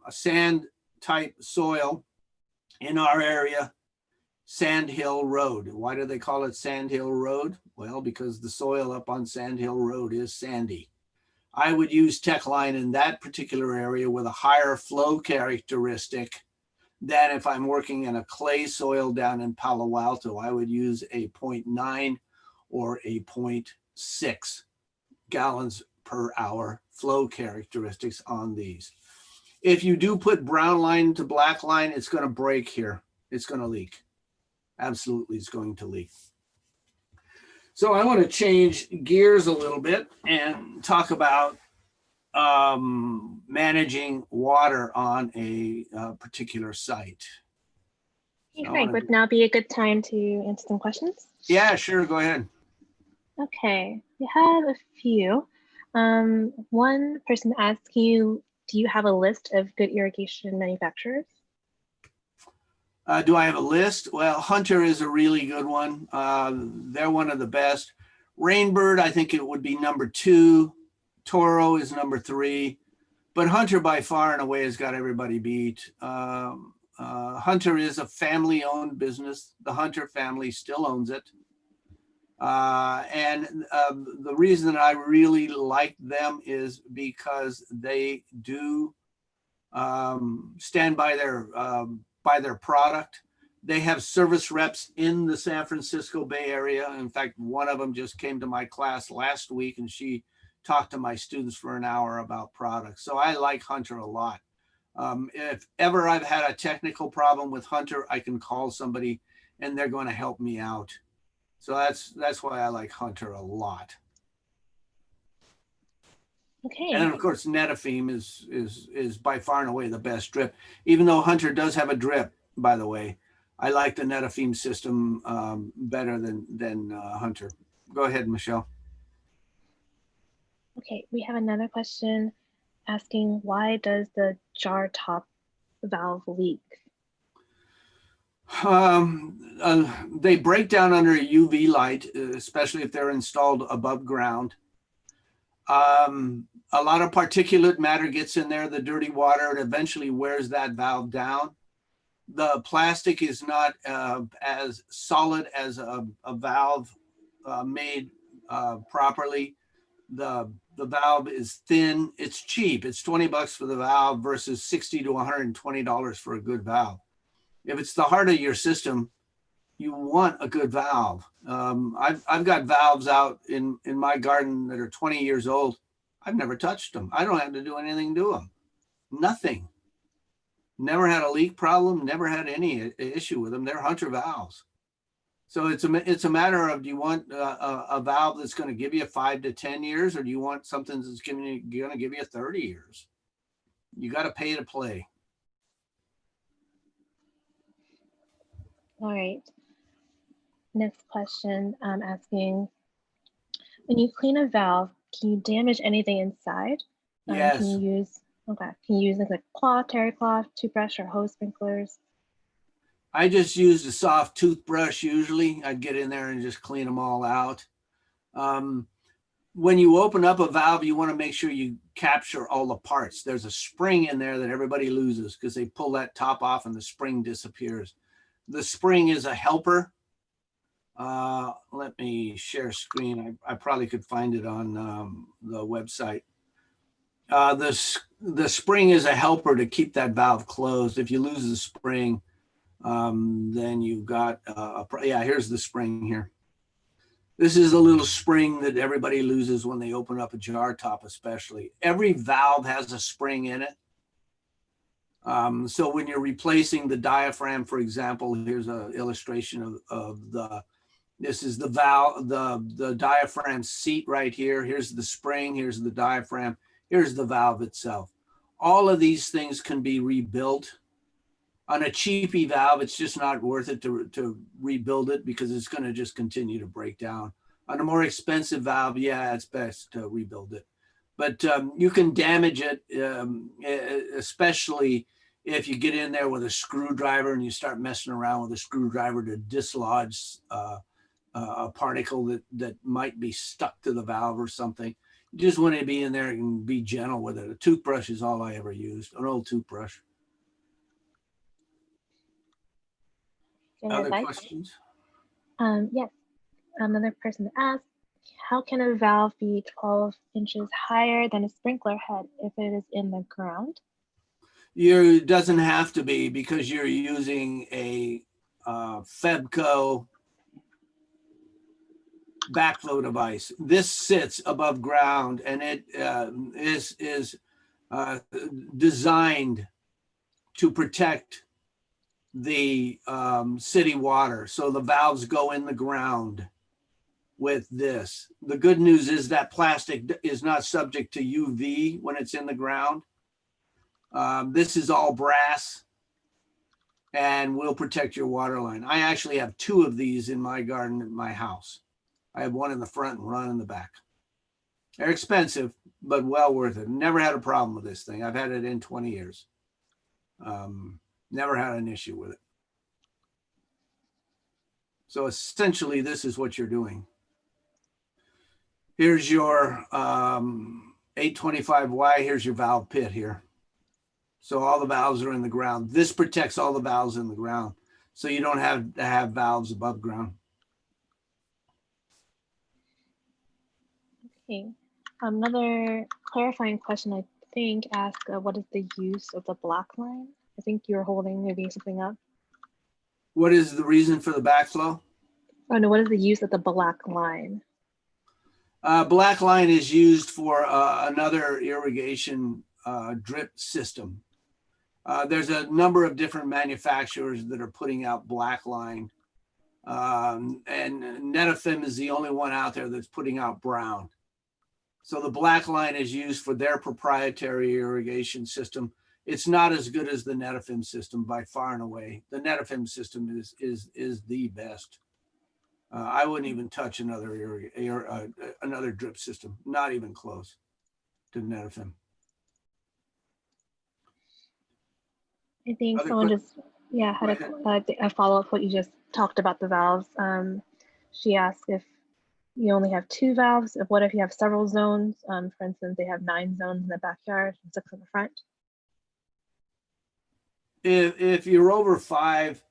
[SPEAKER 2] sand type soil in our area, Sand Hill Road. Why do they call it Sand Hill Road? Well, because the soil up on Sand Hill Road is sandy. I would use Tech Line in that particular area with a higher flow characteristic than if I'm working in a clay soil down in Palo Alto. I would use a 0.9 or a 0.6 gallons per hour flow characteristics on these. If you do put brown line to black line, it's going to break here. It's going to leak. Absolutely, it's going to leak. So I want to change gears a little bit and talk about managing water on a particular site.
[SPEAKER 1] Hey, Frank, would now be a good time to answer some questions?
[SPEAKER 2] Yeah, sure. Go ahead.
[SPEAKER 1] Okay, we have a few. One person asked you, do you have a list of good irrigation manufacturers?
[SPEAKER 2] Do I have a list? Well, Hunter is a really good one. They're one of the best. Rainbird, I think it would be number 2. Toro is number 3. But Hunter by far and away has got everybody beat. Hunter is a family-owned business. The Hunter family still owns it. The reason that I really like them is because they do stand by their product. They have service reps in the San Francisco Bay Area. In fact, one of them just came to my class last week and she talked to my students for an hour about products. So I like Hunter a lot. If ever I've had a technical problem with Hunter, I can call somebody and they're going to help me out. So that's why I like Hunter a lot.
[SPEAKER 1] Okay.
[SPEAKER 2] And then of course, Netafim is by far and away the best drip. Even though Hunter does have a drip, by the way, I like the Netafim system better than Hunter. Go ahead, Michelle.
[SPEAKER 1] Okay, we have another question asking why does the jar top valve leak?
[SPEAKER 2] They break down under a UV light, especially if they're installed above ground. A lot of particulate matter gets in there, the dirty water, and eventually wears that valve down. The plastic is not as solid as a valve made properly. The valve is thin. It's cheap. It's $20 for the valve versus $60 to $120 for a good valve. If it's the heart of your system, you want a good valve. I've got valves out in my garden that are 20 years old. I've never touched them. I don't have to do anything to them. Nothing. Never had a leak problem. Never had any issue with them. They're Hunter valves. So it's a matter of, do you want a valve that's going to give you 5 to 10 years, or do you want something that's going to give you 30 years? You got to pay to play.
[SPEAKER 1] All right. Next question asking, when you clean a valve, can you damage anything inside?
[SPEAKER 2] Yes.
[SPEAKER 1] Can you use things like cloth, terry cloth, toothbrush, or hose sprinklers?
[SPEAKER 2] I just used a soft toothbrush usually. I'd get in there and just clean them all out. When you open up a valve, you want to make sure you capture all the parts. There's a spring in there that everybody loses because they pull that top off and the spring disappears. The spring is a helper. Let me share screen. I probably could find it on the website. The spring is a helper to keep that valve closed. If you lose the spring, then you've got, yeah, here's the spring here. This is a little spring that everybody loses when they open up a jar top, especially. Every valve has a spring in it. So when you're replacing the diaphragm, for example, here's an illustration this is the valve, the diaphragm seat right here. Here's the spring, here's the diaphragm, here's the valve itself. All of these things can be rebuilt. On a cheapy valve, it's just not worth it to rebuild it because it's going to just continue to break down. On a more expensive valve, yeah, it's best to rebuild it. But you can damage it, especially if you get in there with a screwdriver and you start messing around with a screwdriver to dislodge a particle that might be stuck to the valve or something. You just want to be in there and be gentle with it. A toothbrush is all I ever used, an old toothbrush. Other questions?
[SPEAKER 1] Yes. Another person asked, how can a valve be 12 inches higher than a sprinkler head if it is in the ground?
[SPEAKER 2] It doesn't have to be because you're using a Febco backflow device. This sits above ground and it is designed to protect the city water. So the valves go in the ground with this. The good news is that plastic is not subject to UV when it's in the ground. This is all brass and will protect your water line. I actually have 2 of these in my garden at my house. I have one in the front and one in the back. They're expensive, but well worth it. Never had a problem with this thing. I've had it in 20 years. Never had an issue with it. So essentially, this is what you're doing. Here's your 825Y. Here's your valve pit here. So all the valves are in the ground. This protects all the valves in the ground. So you don't have to have valves above ground.
[SPEAKER 1] Okay. Another clarifying question, I think, asked what is the use of the black line? I think you're holding maybe something up.
[SPEAKER 2] What is the reason for the backflow?
[SPEAKER 1] Oh no, what is the use of the black line?
[SPEAKER 2] Black line is used for another irrigation drip system. There's a number of different manufacturers that are putting out black line. And Netafim is the only one out there that's putting out brown. So the black line is used for their proprietary irrigation system. It's not as good as the Netafim system by far and away. The Netafim system is the best. I wouldn't even touch another drip system, not even close. to Netafim.
[SPEAKER 1] I think
[SPEAKER 2] Other
[SPEAKER 1] someone
[SPEAKER 2] que-
[SPEAKER 1] just, yeah,
[SPEAKER 2] Go
[SPEAKER 1] had
[SPEAKER 2] ahead.
[SPEAKER 1] a follow-up what you just talked about the valves. She asked if you only have 2 valves, what if you have several zones? For instance, they have 9 zones in the backyard and 6 in the front.
[SPEAKER 2] If you're over 5,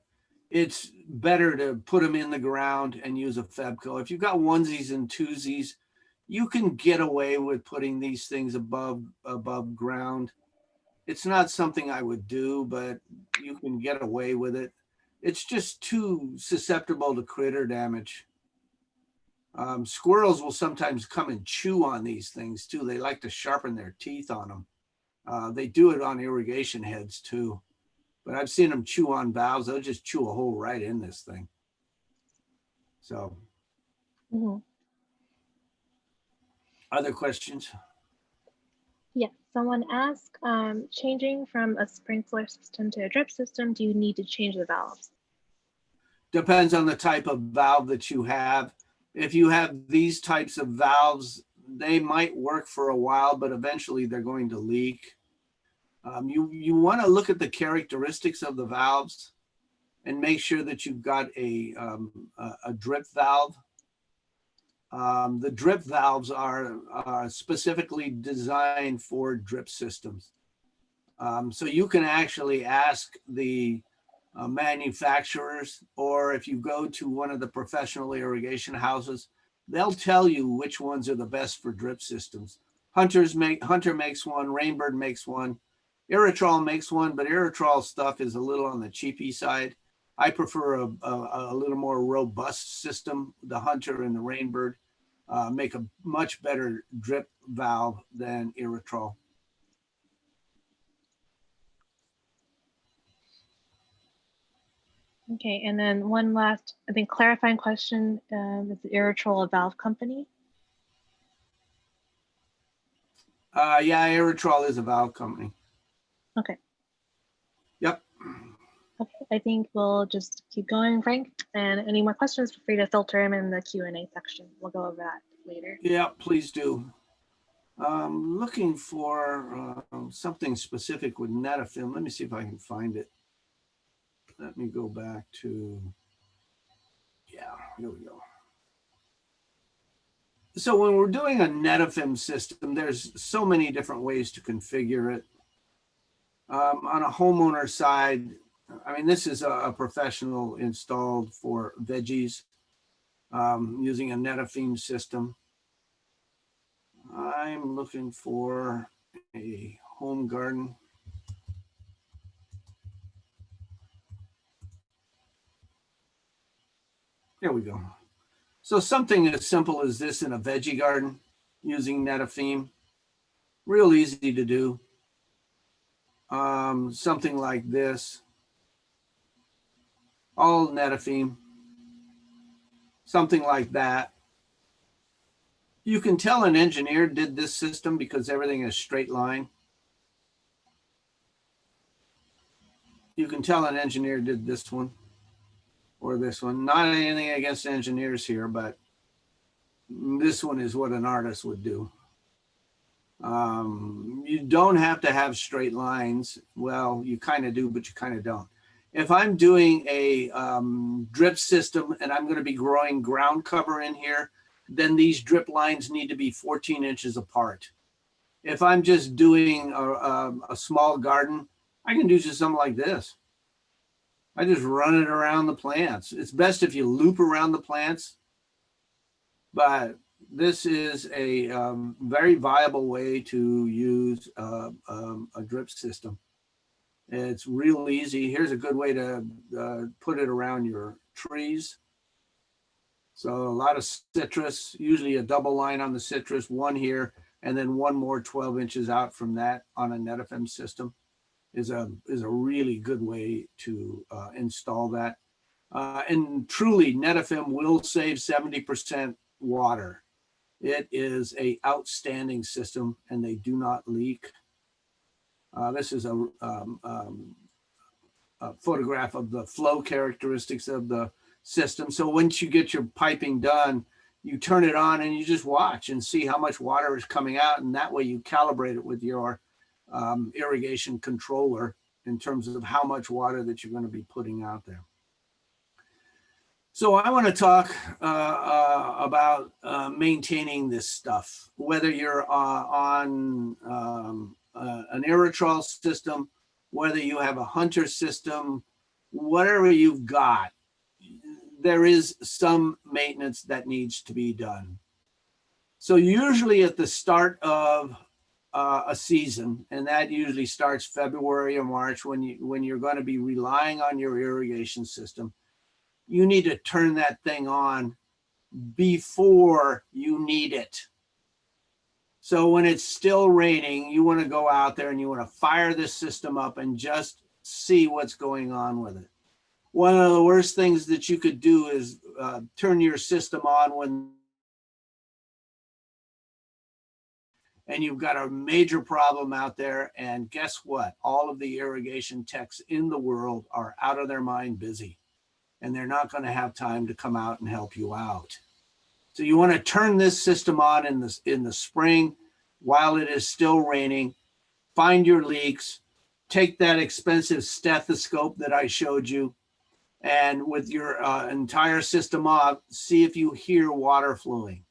[SPEAKER 2] it's better to put them in the ground and use a Febco. If you've got onesies and twosies, you can get away with putting these things above ground. It's not something I would do, but you can get away with it. It's just too susceptible to critter damage. Squirrels will sometimes come and chew on these things too. They like to sharpen their teeth on them. They do it on irrigation heads too. But I've seen them chew on valves. They'll just chew a hole right in this thing. So, other questions?
[SPEAKER 1] Yes, someone asked, changing from a sprinkler system to a drip system, do you need to change the valves?
[SPEAKER 2] Depends on the type of valve that you have. If you have these types of valves, they might work for a while, but eventually they're going to leak. You want to look at the characteristics of the valves and make sure that you've got a drip valve. The drip valves are specifically designed for drip systems. So you can actually ask the manufacturers, or if you go to one of the professional irrigation houses, they'll tell you which ones are the best for drip systems. Hunter makes one, Rainbird makes one, Irritrol makes one, but Irritrol stuff is a little on the cheapy side. I prefer a little more robust system. The Hunter and the Rainbird make a much better drip valve than Irritrol.
[SPEAKER 1] Okay, and then one last, I think, clarifying question, is Irritrol a valve company?
[SPEAKER 2] Yeah, Irritrol is a valve company.
[SPEAKER 1] Okay.
[SPEAKER 2] Yep.
[SPEAKER 1] Okay, I think we'll just keep going, Frank. And any more questions, feel free to filter them in the Q&A section. We'll go over that later.
[SPEAKER 2] Yeah, please do. Looking for something specific with Netafim. Let me see if I can find it. Let me go back to, yeah, here we go. So when we're doing a Netafim system, there's so many different ways to configure it. On a homeowner side, I mean, this is a professional installed for veggies using a Netafim system. I'm looking for a home garden. There we go. So something as simple as this in a veggie garden using Netafim, real easy to do. Something like this, all Netafim, something like that. You can tell an engineer did this system because everything is straight line. You can tell an engineer did this one or this one. Not anything against engineers here, but this one is what an artist would do. You don't have to have straight lines. Well, you kind of do, but you kind of don't. If I'm doing a drip system and I'm going to be growing ground cover in here, then these drip lines need to be 14 inches apart. If I'm just doing a small garden, I can do just something like this. I just run it around the plants. It's best if you loop around the plants, but this is a very viable way to use a drip system. It's real easy. Here's a good way to put it around your trees. So a lot of citrus, usually a double line on the citrus, one here, and then one more 12 inches out from that on a Netafim system is a really good way to install that. And truly, Netafim will save 70% water. It is an outstanding system, and they do not leak. This is a photograph of the flow characteristics of the system. So once you get your piping done, you turn it on and you just watch and see how much water is coming out. And that way you calibrate it with your irrigation controller in terms of how much water that you're going to be putting out there. So I want to talk about maintaining this stuff, whether you're on an Irritrol system, whether you have a Hunter system, whatever you've got, there is some maintenance that needs to be done. So usually at the start of a season, and that usually starts February or March, when you're going to be relying on your irrigation system, you need to turn that thing on before you need it. So when it's still raining, you want to go out there and you want to fire this system up and just see what's going on with it. One of the worst things that you could do is turn your system on when and you've got a major problem out there, and guess what? All of the irrigation techs in the world are out of their mind busy, and they're not going to have time to come out and help you out. So you want to turn this system on in the spring while it is still raining, find your leaks, take that expensive stethoscope that I showed you, and with your entire system off, see if you hear water flowing.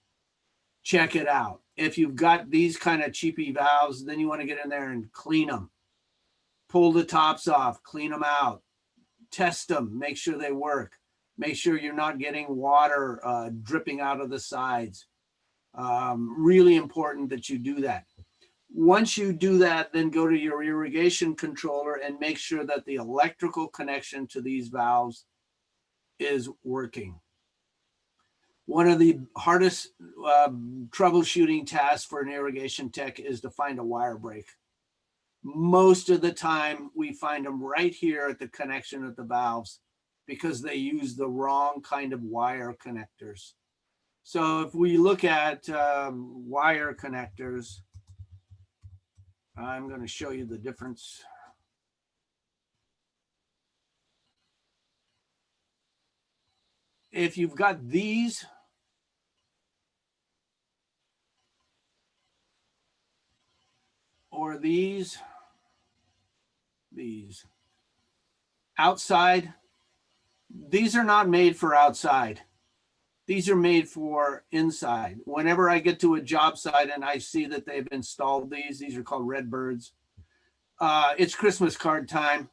[SPEAKER 2] Check it out. If you've got these kind of cheapy valves, then you want to get in there and clean them. Pull the tops off, clean them out, test them, make sure they work. Make sure you're not getting water dripping out of the sides. Really important that you do that. Once you do that, then go to your irrigation controller and make sure that the electrical connection to these valves is working. One of the hardest troubleshooting tasks for an irrigation tech is to find a wire break. Most of the time, we find them right here at the connection of the valves because they use the wrong kind of wire connectors. So if we look at wire connectors, I'm going to show you the difference. If you've got these, or these outside, these are not made for outside. These are made for inside. Whenever I get to a job site and I see that they've installed these are called Redbirds. It's Christmas card time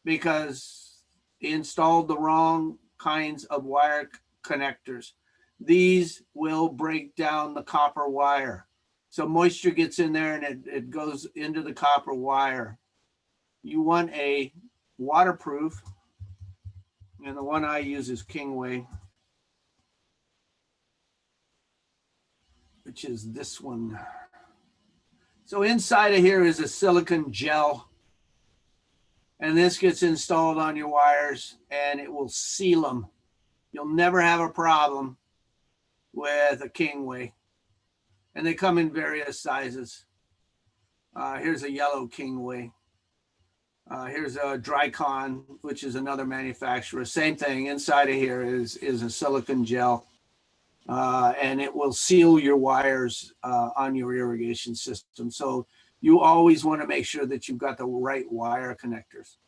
[SPEAKER 2] because they installed the wrong kinds of wire connectors. These will break down the copper wire. So moisture gets in there and it goes into the copper wire. You want a waterproof, and the one I use is Kingway, which is this one. So inside of here is a silicone gel, and this gets installed on your wires and it will seal them. You'll never have a problem with a Kingway. And they come in various sizes. Here's a yellow Kingway. Here's a Drycon, which is another manufacturer. Same thing. Inside of here is a silicone gel, and it will seal your wires on your irrigation system. So you always want to make sure that you've got the right wire connectors.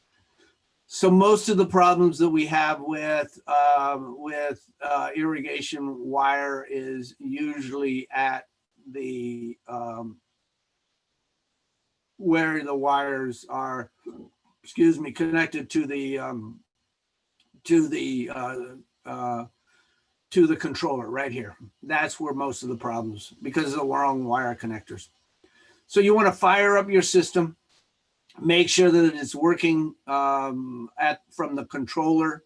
[SPEAKER 2] So most of the problems that we have with irrigation wire is usually at the where the wires are, connected to the controller right here. That's where most of the problems, because of the wrong wire connectors. So you want to fire up your system, make sure that it's working from the controller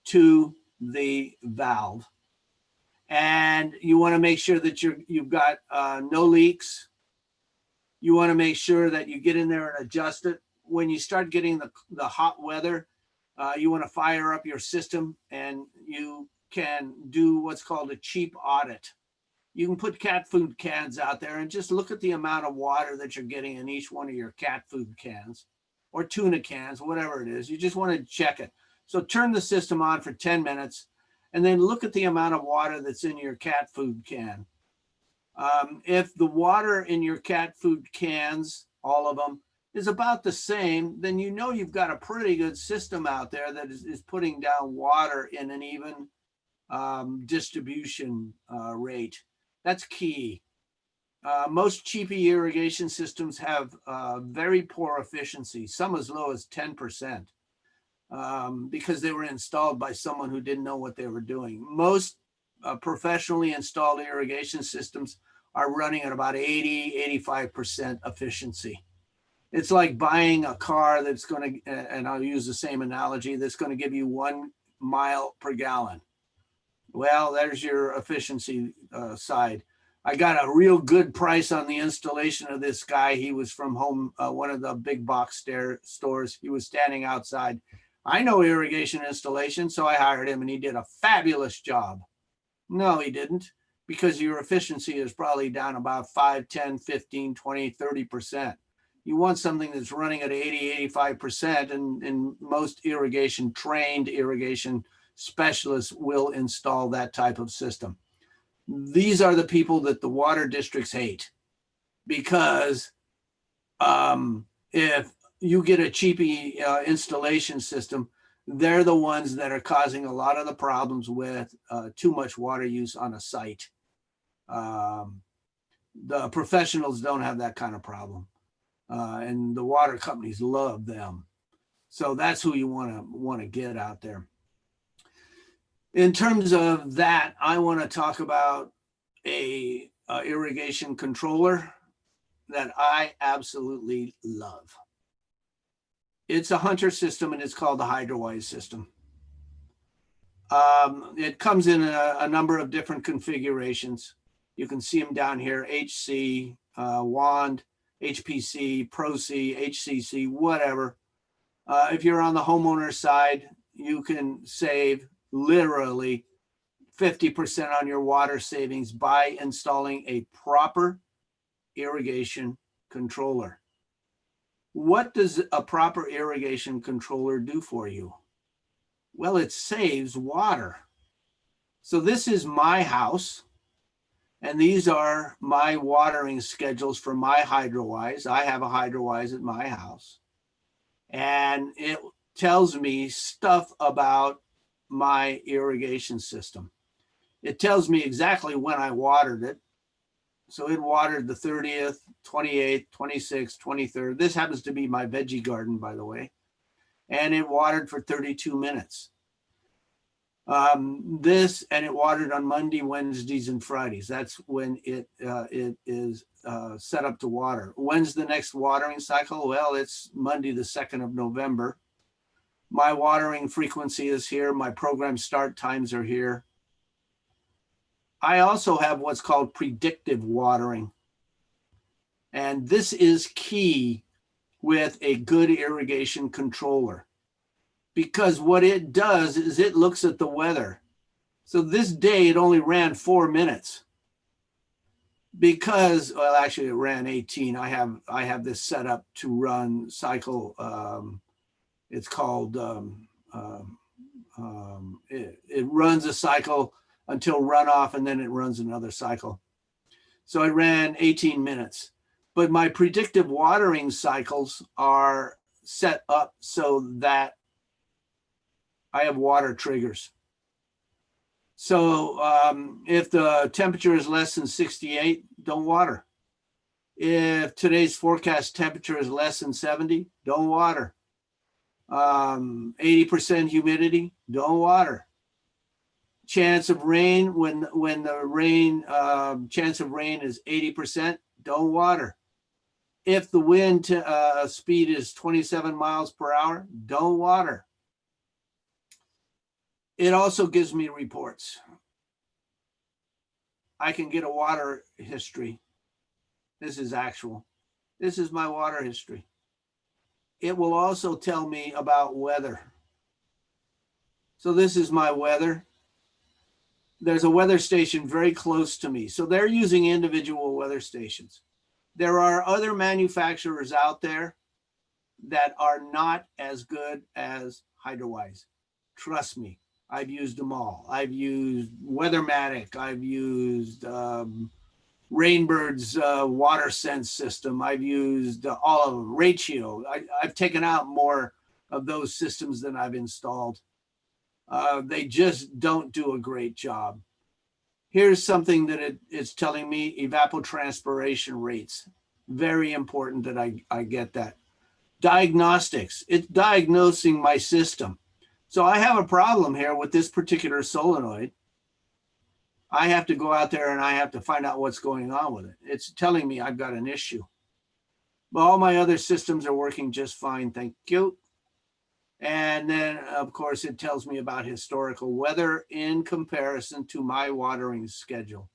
[SPEAKER 2] to the valve. And you want to make sure that you've got no leaks. You want to make sure that you get in there and adjust it. When you start getting the hot weather, you want to fire up your system, and you can do what's called a cheap audit. You can put cat food cans out there and just look at the amount of water that you're getting in each one of your cat food cans or tuna cans, whatever it is. You just want to check it. So turn the system on for 10 minutes and then look at the amount of water that's in your cat food can. If the water in your cat food cans, all of them, is about the same, then you know you've got a pretty good system out there that is putting down water in an even distribution rate. That's key. Most cheapy irrigation systems have very poor efficiency, some as low as 10%, because they were installed by someone who didn't know what they were doing. Most professionally installed irrigation systems are running at about 80–85% efficiency. It's like buying a car that's going to, and I'll use the same analogy, that's going to give you 1 mile per gallon. Well, there's your efficiency side. I got a real good price on the installation of this guy. He was from one of the big box stores. He was standing outside. I know irrigation installation, so I hired him, and he did a fabulous job. No, he didn't, because your efficiency is probably down about 5, 10, 15, 20, 30%. You want something that's running at 80–85%, and most trained irrigation specialists will install that type of system. These are the people that the water districts hate, because if you get a cheapy installation system, they're the ones that are causing a lot of the problems with too much water use on a site. The professionals don't have that kind of problem, and the water companies love them. So that's who you want to get out there. In terms of that, I want to talk about a irrigation controller that I absolutely love. It's a Hunter system, and it's called the HydroWise system. It comes in a number of different configurations. You can see them down here: HC, Wand, HPC, Pro C, HCC, whatever. If you're on the homeowner side, you can save literally 50% on your water savings by installing a proper irrigation controller. What does a proper irrigation controller do for you? Well, it saves water. So this is my house, and these are my watering schedules for my HydroWise. I have a HydroWise at my house, and it tells me stuff about my irrigation system. It tells me exactly when I watered it. So it watered the 30th, 28th, 26th, 23rd. This happens to be my veggie garden, by the way. And it watered for 32 minutes. And it watered on Monday, Wednesdays, and Fridays. That's when it is set up to water. When's the next watering cycle? Well, it's Monday, the 2nd of November. My watering frequency is here. My program start times are here. I also have what's called predictive watering. And this is key with a good irrigation controller, because what it does is it looks at the weather. So this day it only ran 4 minutes because, well, actually it ran 18. I have this set up to run cycle. It's called, it runs a cycle until runoff, and then it runs another cycle. So I ran 18 minutes, but my predictive watering cycles are set up so that I have water triggers. So if the temperature is less than 68, don't water. If today's forecast temperature is less than 70, don't water. 80% humidity, don't water. Chance of rain, when the rain chance of rain is 80%, don't water. If the wind speed is 27 miles per hour, don't water. It also gives me reports. I can get a water history. This is actual. This is my water history. It will also tell me about weather. So this is my weather. There's a weather station very close to me. So they're using individual weather stations. There are other manufacturers out there that are not as good as HydroWise. Trust me, I've used them all. I've used Weathermatic. I've used Rainbird's water sense system. I've used all of them. Ratio. I've taken out more of those systems than I've installed. They just don't do a great job. Here's something that it's telling me: evapotranspiration rates. Very important that I get that. Diagnostics. It's diagnosing my system. So I have a problem here with this particular solenoid. I have to go out there and I have to find out what's going on with it. It's telling me I've got an issue. But all my other systems are working just fine. Thank you. And then, of course, it tells me about historical weather in comparison to my watering schedule.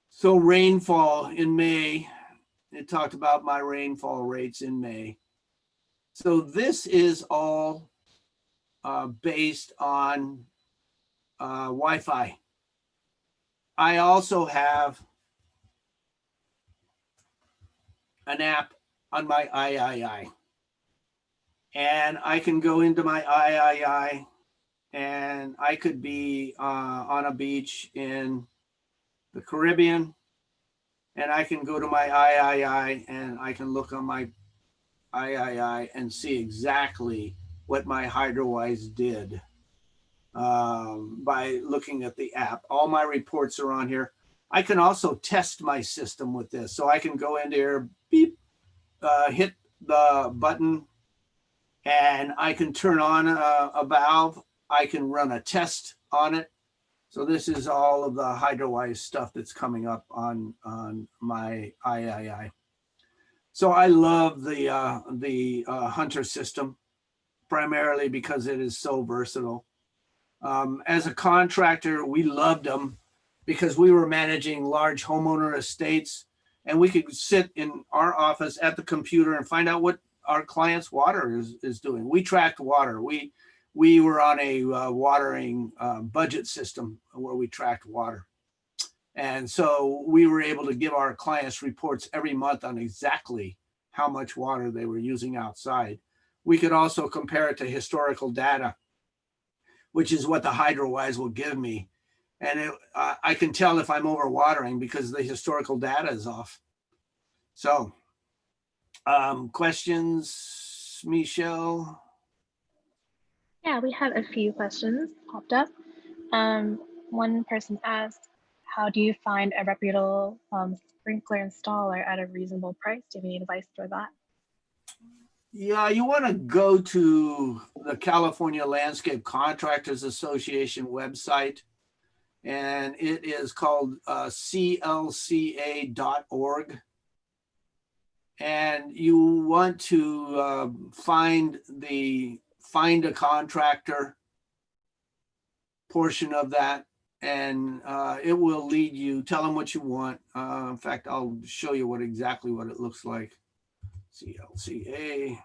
[SPEAKER 2] So rainfall in May, it talked about my rainfall rates in May. So this is all based on Wi-Fi. I also have an app on my III. And I can go into my III and I could be on a beach in the Caribbean, and I can go to my III and I can look on my III and see exactly what my HydroWise did by looking at the app. All my reports are on here. I can also test my system with this. So I can go in there, beep, hit the button, and I can turn on a valve. I can run a test on it. So this is all of the HydroWise stuff that's coming up on my III. So I love the Hunter system, primarily because it is so versatile. As a contractor, we loved them because we were managing large homeowner estates, and we could sit in our office at the computer and find out what our client's water is doing. We tracked water. We were on a watering budget system where we tracked water. And so we were able to give our clients reports every month on exactly how much water they were using outside. We could also compare it to historical data, which is what the HydroWise will give me. And I can tell if I'm overwatering because the historical data is off. So questions, Michelle?
[SPEAKER 1] Yeah, we have a few questions popped up. One person asked, how do you find a reputable sprinkler installer at a reasonable price? Do you have any advice for that?
[SPEAKER 2] Yeah, you want to go to the California Landscape Contractors Association website, and it is called clca.org. And you want to find a contractor portion of that, and it will lead you. Tell them what you want. In fact, I'll show you exactly what it looks like. clca.org.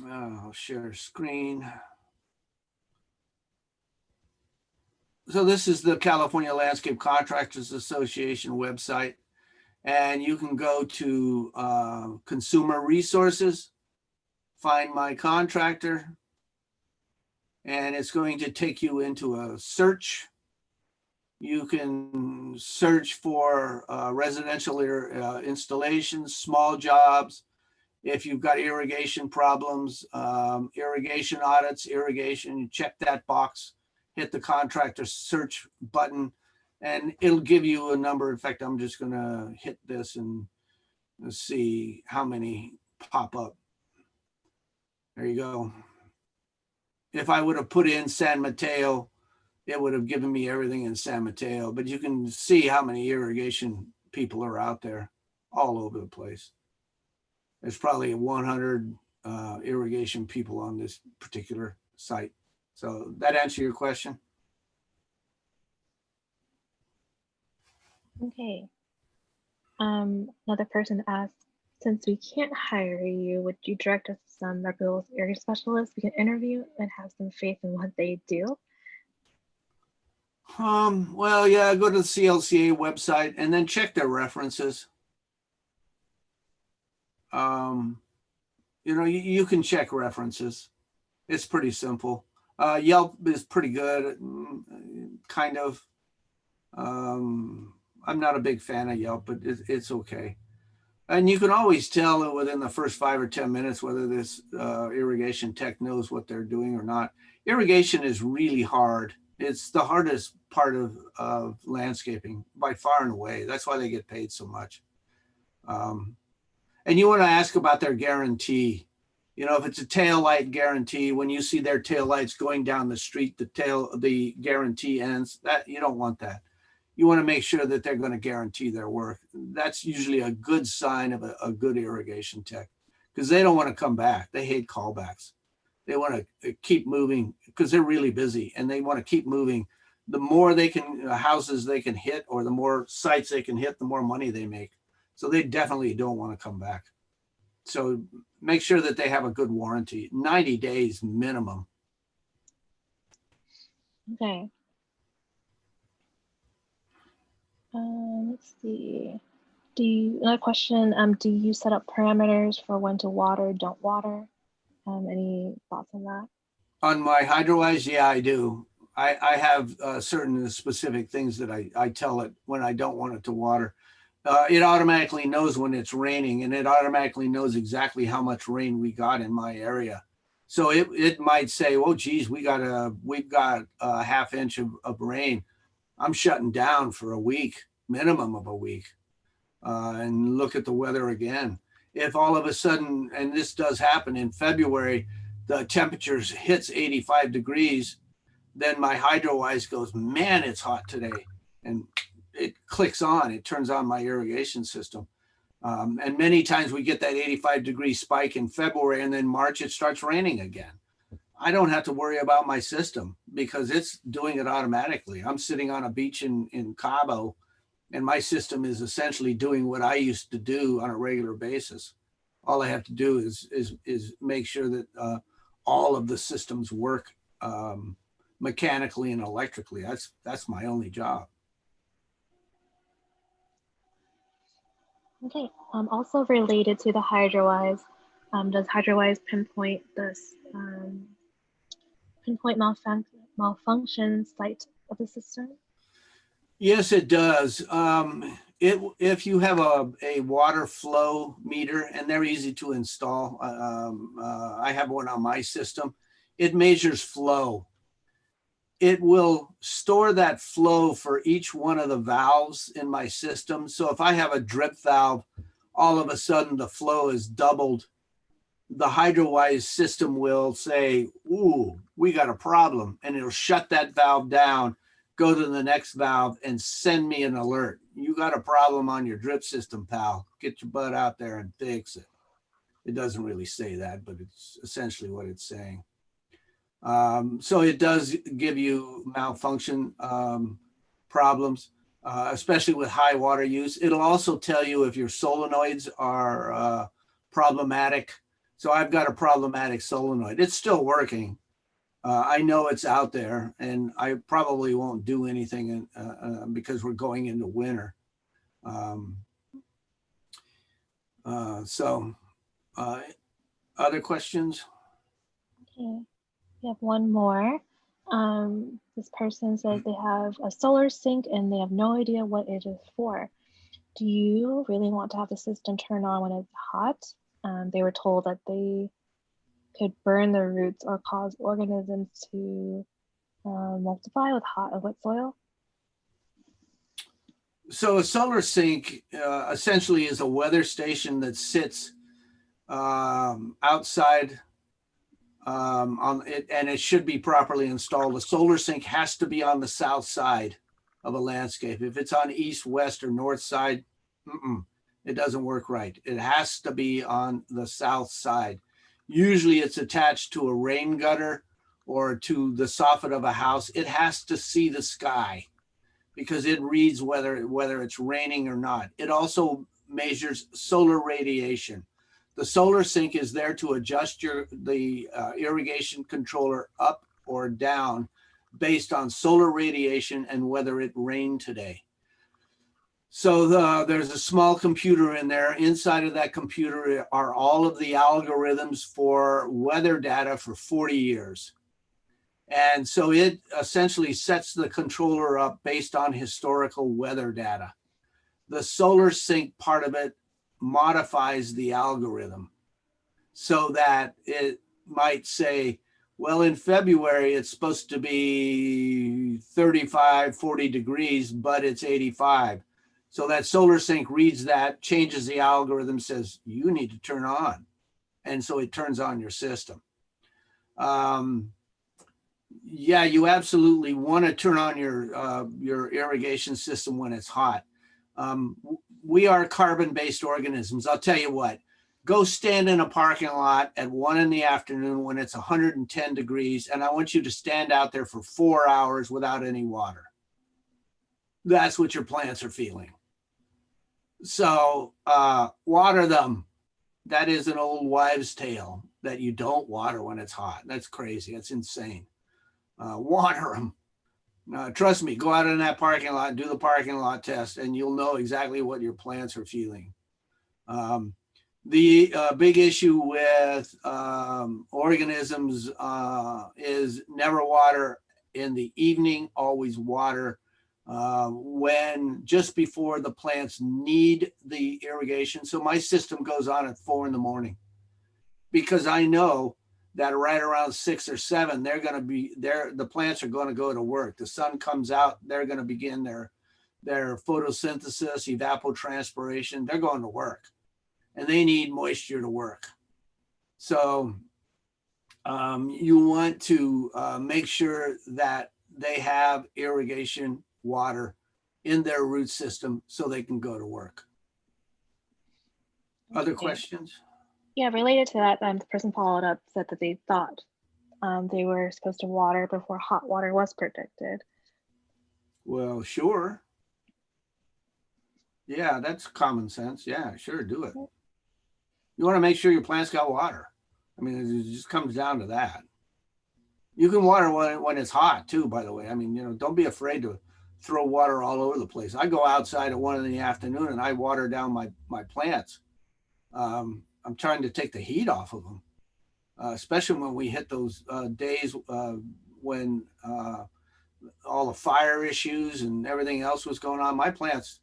[SPEAKER 2] I'll share screen. So this is the California Landscape Contractors Association website, and you can go to consumer resources, find my contractor, and it's going to take you into a search. You can search for residential installations, small jobs. If you've got irrigation problems, irrigation audits, irrigation, you check that box, hit the contractor search button, and it'll give you a number. In fact, I'm just going to hit this and see how many pop up. There you go. If I would have put in San Mateo, it would have given me everything in San Mateo, but you can see how many irrigation people are out there all over the place. There's probably 100 irrigation people on this particular site. So that answer your question?
[SPEAKER 1] Okay. Another person asked, since we can't hire you, would you direct us to some reputable area specialists we can interview and have some faith in what they do?
[SPEAKER 2] Well, yeah, go to the CLCA website and then check their references. You can check references. It's pretty simple. Yelp is pretty good, kind of. I'm not a big fan of Yelp, but it's okay. And you can always tell within the first 5 or 10 minutes whether this irrigation tech knows what they're doing or not. Irrigation is really hard. It's the hardest part of landscaping by far and away. That's why they get paid so much. Um, and you want to ask about their guarantee. If it's a tail light guarantee, when you see their tail lights going down the street, the guarantee ends. That you don't want that. You want to make sure that they're going to guarantee their work. That's usually a good sign of a good irrigation tech, because they don't want to come back. They hate callbacks. They want to keep moving because they're really busy and they want to keep moving. The more houses they can hit, or the more sites they can hit, the more money they make. So they definitely don't want to come back. So make sure that they have a good warranty, 90 days minimum.
[SPEAKER 1] Okay. Let's see. Another question, do you set up parameters for when to water, don't water? Any thoughts on that?
[SPEAKER 2] On my HydroWise, yeah, I do. I have certain specific things that I tell it when I don't want it to water. It automatically knows when it's raining, and it automatically knows exactly how much rain we got in my area. So it might say, oh, geez, we've got a half inch of rain. I'm shutting down for a week, minimum of a week, and look at the weather again. If all of a sudden, and this does happen in February, the temperatures hits 85 degrees, then my HydroWise goes, man, it's hot today. And it clicks on, it turns on my irrigation system. And many times we get that 85-degree spike in February, and then March, it starts raining again. I don't have to worry about my system because it's doing it automatically. I'm sitting on a beach in Cabo, and my system is essentially doing what I used to do on a regular basis. All I have to do is make sure that all of the systems work mechanically and electrically. That's my only job.
[SPEAKER 1] Okay. Also related to the HydroWise, does HydroWise pinpoint malfunction site of the system?
[SPEAKER 2] Yes, it does. If you have a water flow meter, and they're easy to install, I have one on my system. It measures flow. It will store that flow for each one of the valves in my system. So if I have a drip valve, all of a sudden the flow is doubled. The HydroWise system will say, ooh, we got a problem. And it'll shut that valve down, go to the next valve, and send me an alert. You got a problem on your drip system, pal. Get your butt out there and fix it. It doesn't really say that, but it's essentially what it's saying. So it does give you malfunction problems, especially with high water use. It'll also tell you if your solenoids are problematic. So I've got a problematic solenoid. It's still working. I know it's out there, and I probably won't do anything because we're going into winter. Other questions?
[SPEAKER 1] Okay. We have one more. This person says they have a solar sink and they have no idea what it is for. Do you really want to have the system turn on when it's hot? They were told that they could burn their roots or cause organisms to multiply with hot or wet soil.
[SPEAKER 2] So a solar sink essentially is a weather station that sits outside on it, and it should be properly installed. A solar sink has to be on the south side of a landscape. If it's on east, west, or north side, it doesn't work right. It has to be on the south side. Usually it's attached to a rain gutter or to the soffit of a house. It has to see the sky because it reads whether it's raining or not. It also measures solar radiation. The solar sink is there to adjust the irrigation controller up or down based on solar radiation and whether it rained today. So there's a small computer in there. Inside of that computer are all of the algorithms for weather data for 40 years. And so it essentially sets the controller up based on historical weather data. The solar sync part of it modifies the algorithm so that it might say, well, in February, it's supposed to be 35, 40 degrees, but it's 85. So that solar sync reads that, changes the algorithm, says, you need to turn on. And so it turns on your system. Yeah, you absolutely want to turn on your irrigation system when it's hot. We are carbon-based organisms. I'll tell you what, go stand in a parking lot at 1 in the afternoon when it's 110 degrees, and I want you to stand out there for 4 hours without any water. That's what your plants are feeling. So water them. That is an old wives' tale that you don't water when it's hot. That's crazy. That's insane. Water them. Trust me, go out in that parking lot and do the parking lot test, and you'll know exactly what your plants are feeling. The big issue with organisms is never water in the evening, always water when just before the plants need the irrigation. So my system goes on at 4 in the morning because I know that right around 6 or 7, they're going to be there. The plants are going to go to work. The sun comes out. They're going to begin their photosynthesis, evapotranspiration. They're going to work, and they need moisture to work. So you want to make sure that they have irrigation water in their root system so they can go to work. Other questions?
[SPEAKER 1] Yeah, related to that, the person followed up, said that they thought they were supposed to water before hot water was predicted.
[SPEAKER 2] Well, sure. Yeah, that's common sense. Yeah, sure, do it. You want to make sure your plants got water. I mean, it just comes down to that. You can water when it's hot too, by the way. I mean, don't be afraid to throw water all over the place. I go outside at 1 in the afternoon and I water down my plants. I'm trying to take the heat off of them, especially when we hit those days when all the fire issues and everything else was going on. My plants,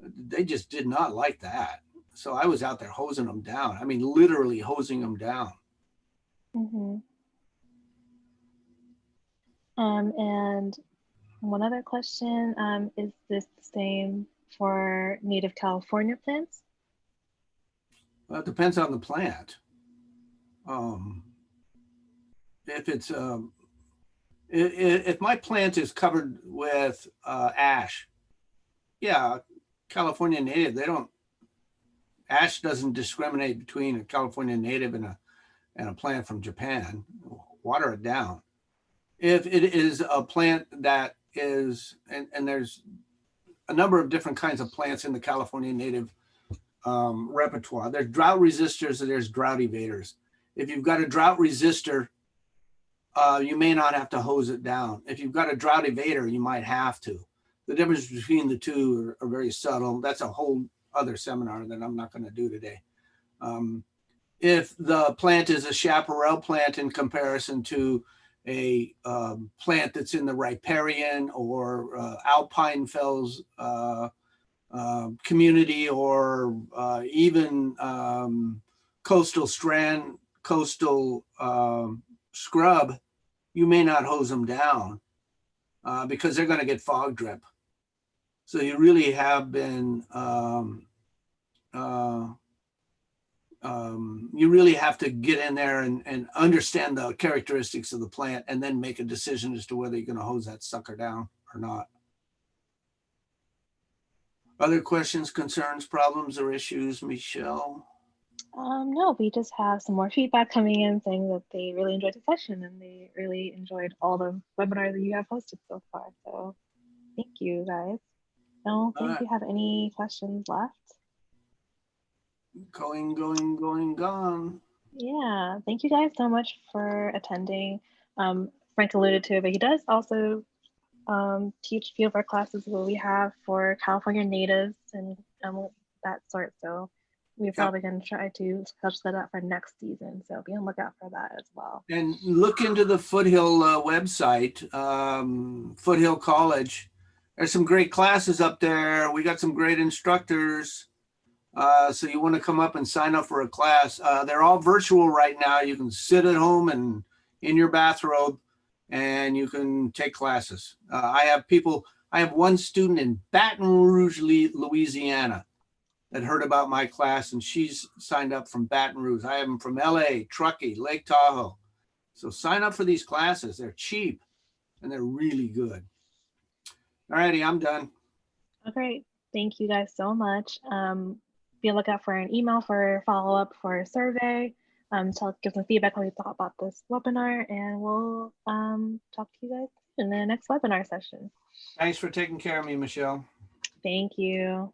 [SPEAKER 2] they just did not like that. So I was out there hosing them down. I mean, literally hosing them down.
[SPEAKER 1] Mm-hmm. And one other question, is this the same for native California plants?
[SPEAKER 2] Well, it depends on the plant. If it's if my plant is covered with ash, yeah, California native, ash doesn't discriminate between a California native and a plant from Japan. Water it down. If it is a plant that is, and there's a number of different kinds of plants in the California native repertoire. There's drought resistors and there's drought evaders. If you've got a drought resistor, you may not have to hose it down. If you've got a drought evader, you might have to. The difference between the two are very subtle. That's a whole other seminar that I'm not going to do today. If the plant is a chaparral plant in comparison to a plant that's in the riparian or alpine fells community, or even coastal scrub, you may not hose them down because they're going to get fog drip. So you really have been, you really have to get in there and understand the characteristics of the plant and then make a decision as to whether you're going to hose that sucker down or not. Other questions, concerns, problems, or issues, Michelle?
[SPEAKER 1] No, we just have some more feedback coming in saying that they really enjoyed the session and they really enjoyed all the webinars that you have hosted so far. So thank you, guys. I don't think we have any questions left.
[SPEAKER 2] Going, gone.
[SPEAKER 1] Yeah, thank you guys so much for attending. Frank alluded to it, but he does also teach a few of our classes that we have for California natives and that sort. So we're
[SPEAKER 2] Yep.
[SPEAKER 1] probably going to try to touch that up for next season. So be on the lookout for that as well.
[SPEAKER 2] And look into the Foothill website, Foothill College. There's some great classes up there. We got some great instructors. So you want to come up and sign up for a class. They're all virtual right now. You can sit at home and in your bathrobe and you can take classes. I have one student in Baton Rouge, Louisiana that heard about my class and she's signed up from Baton Rouge. I have them from LA, Truckee, Lake Tahoe. So sign up for these classes. They're cheap and they're really good. All righty, I'm done.
[SPEAKER 1] Oh, great. Thank you guys so much. Be on the lookout for an email for follow up for a survey. Give some feedback on what you thought about this webinar, and we'll talk to you guys in the next webinar session.
[SPEAKER 2] Thanks for taking care of me, Michelle.
[SPEAKER 1] Thank you.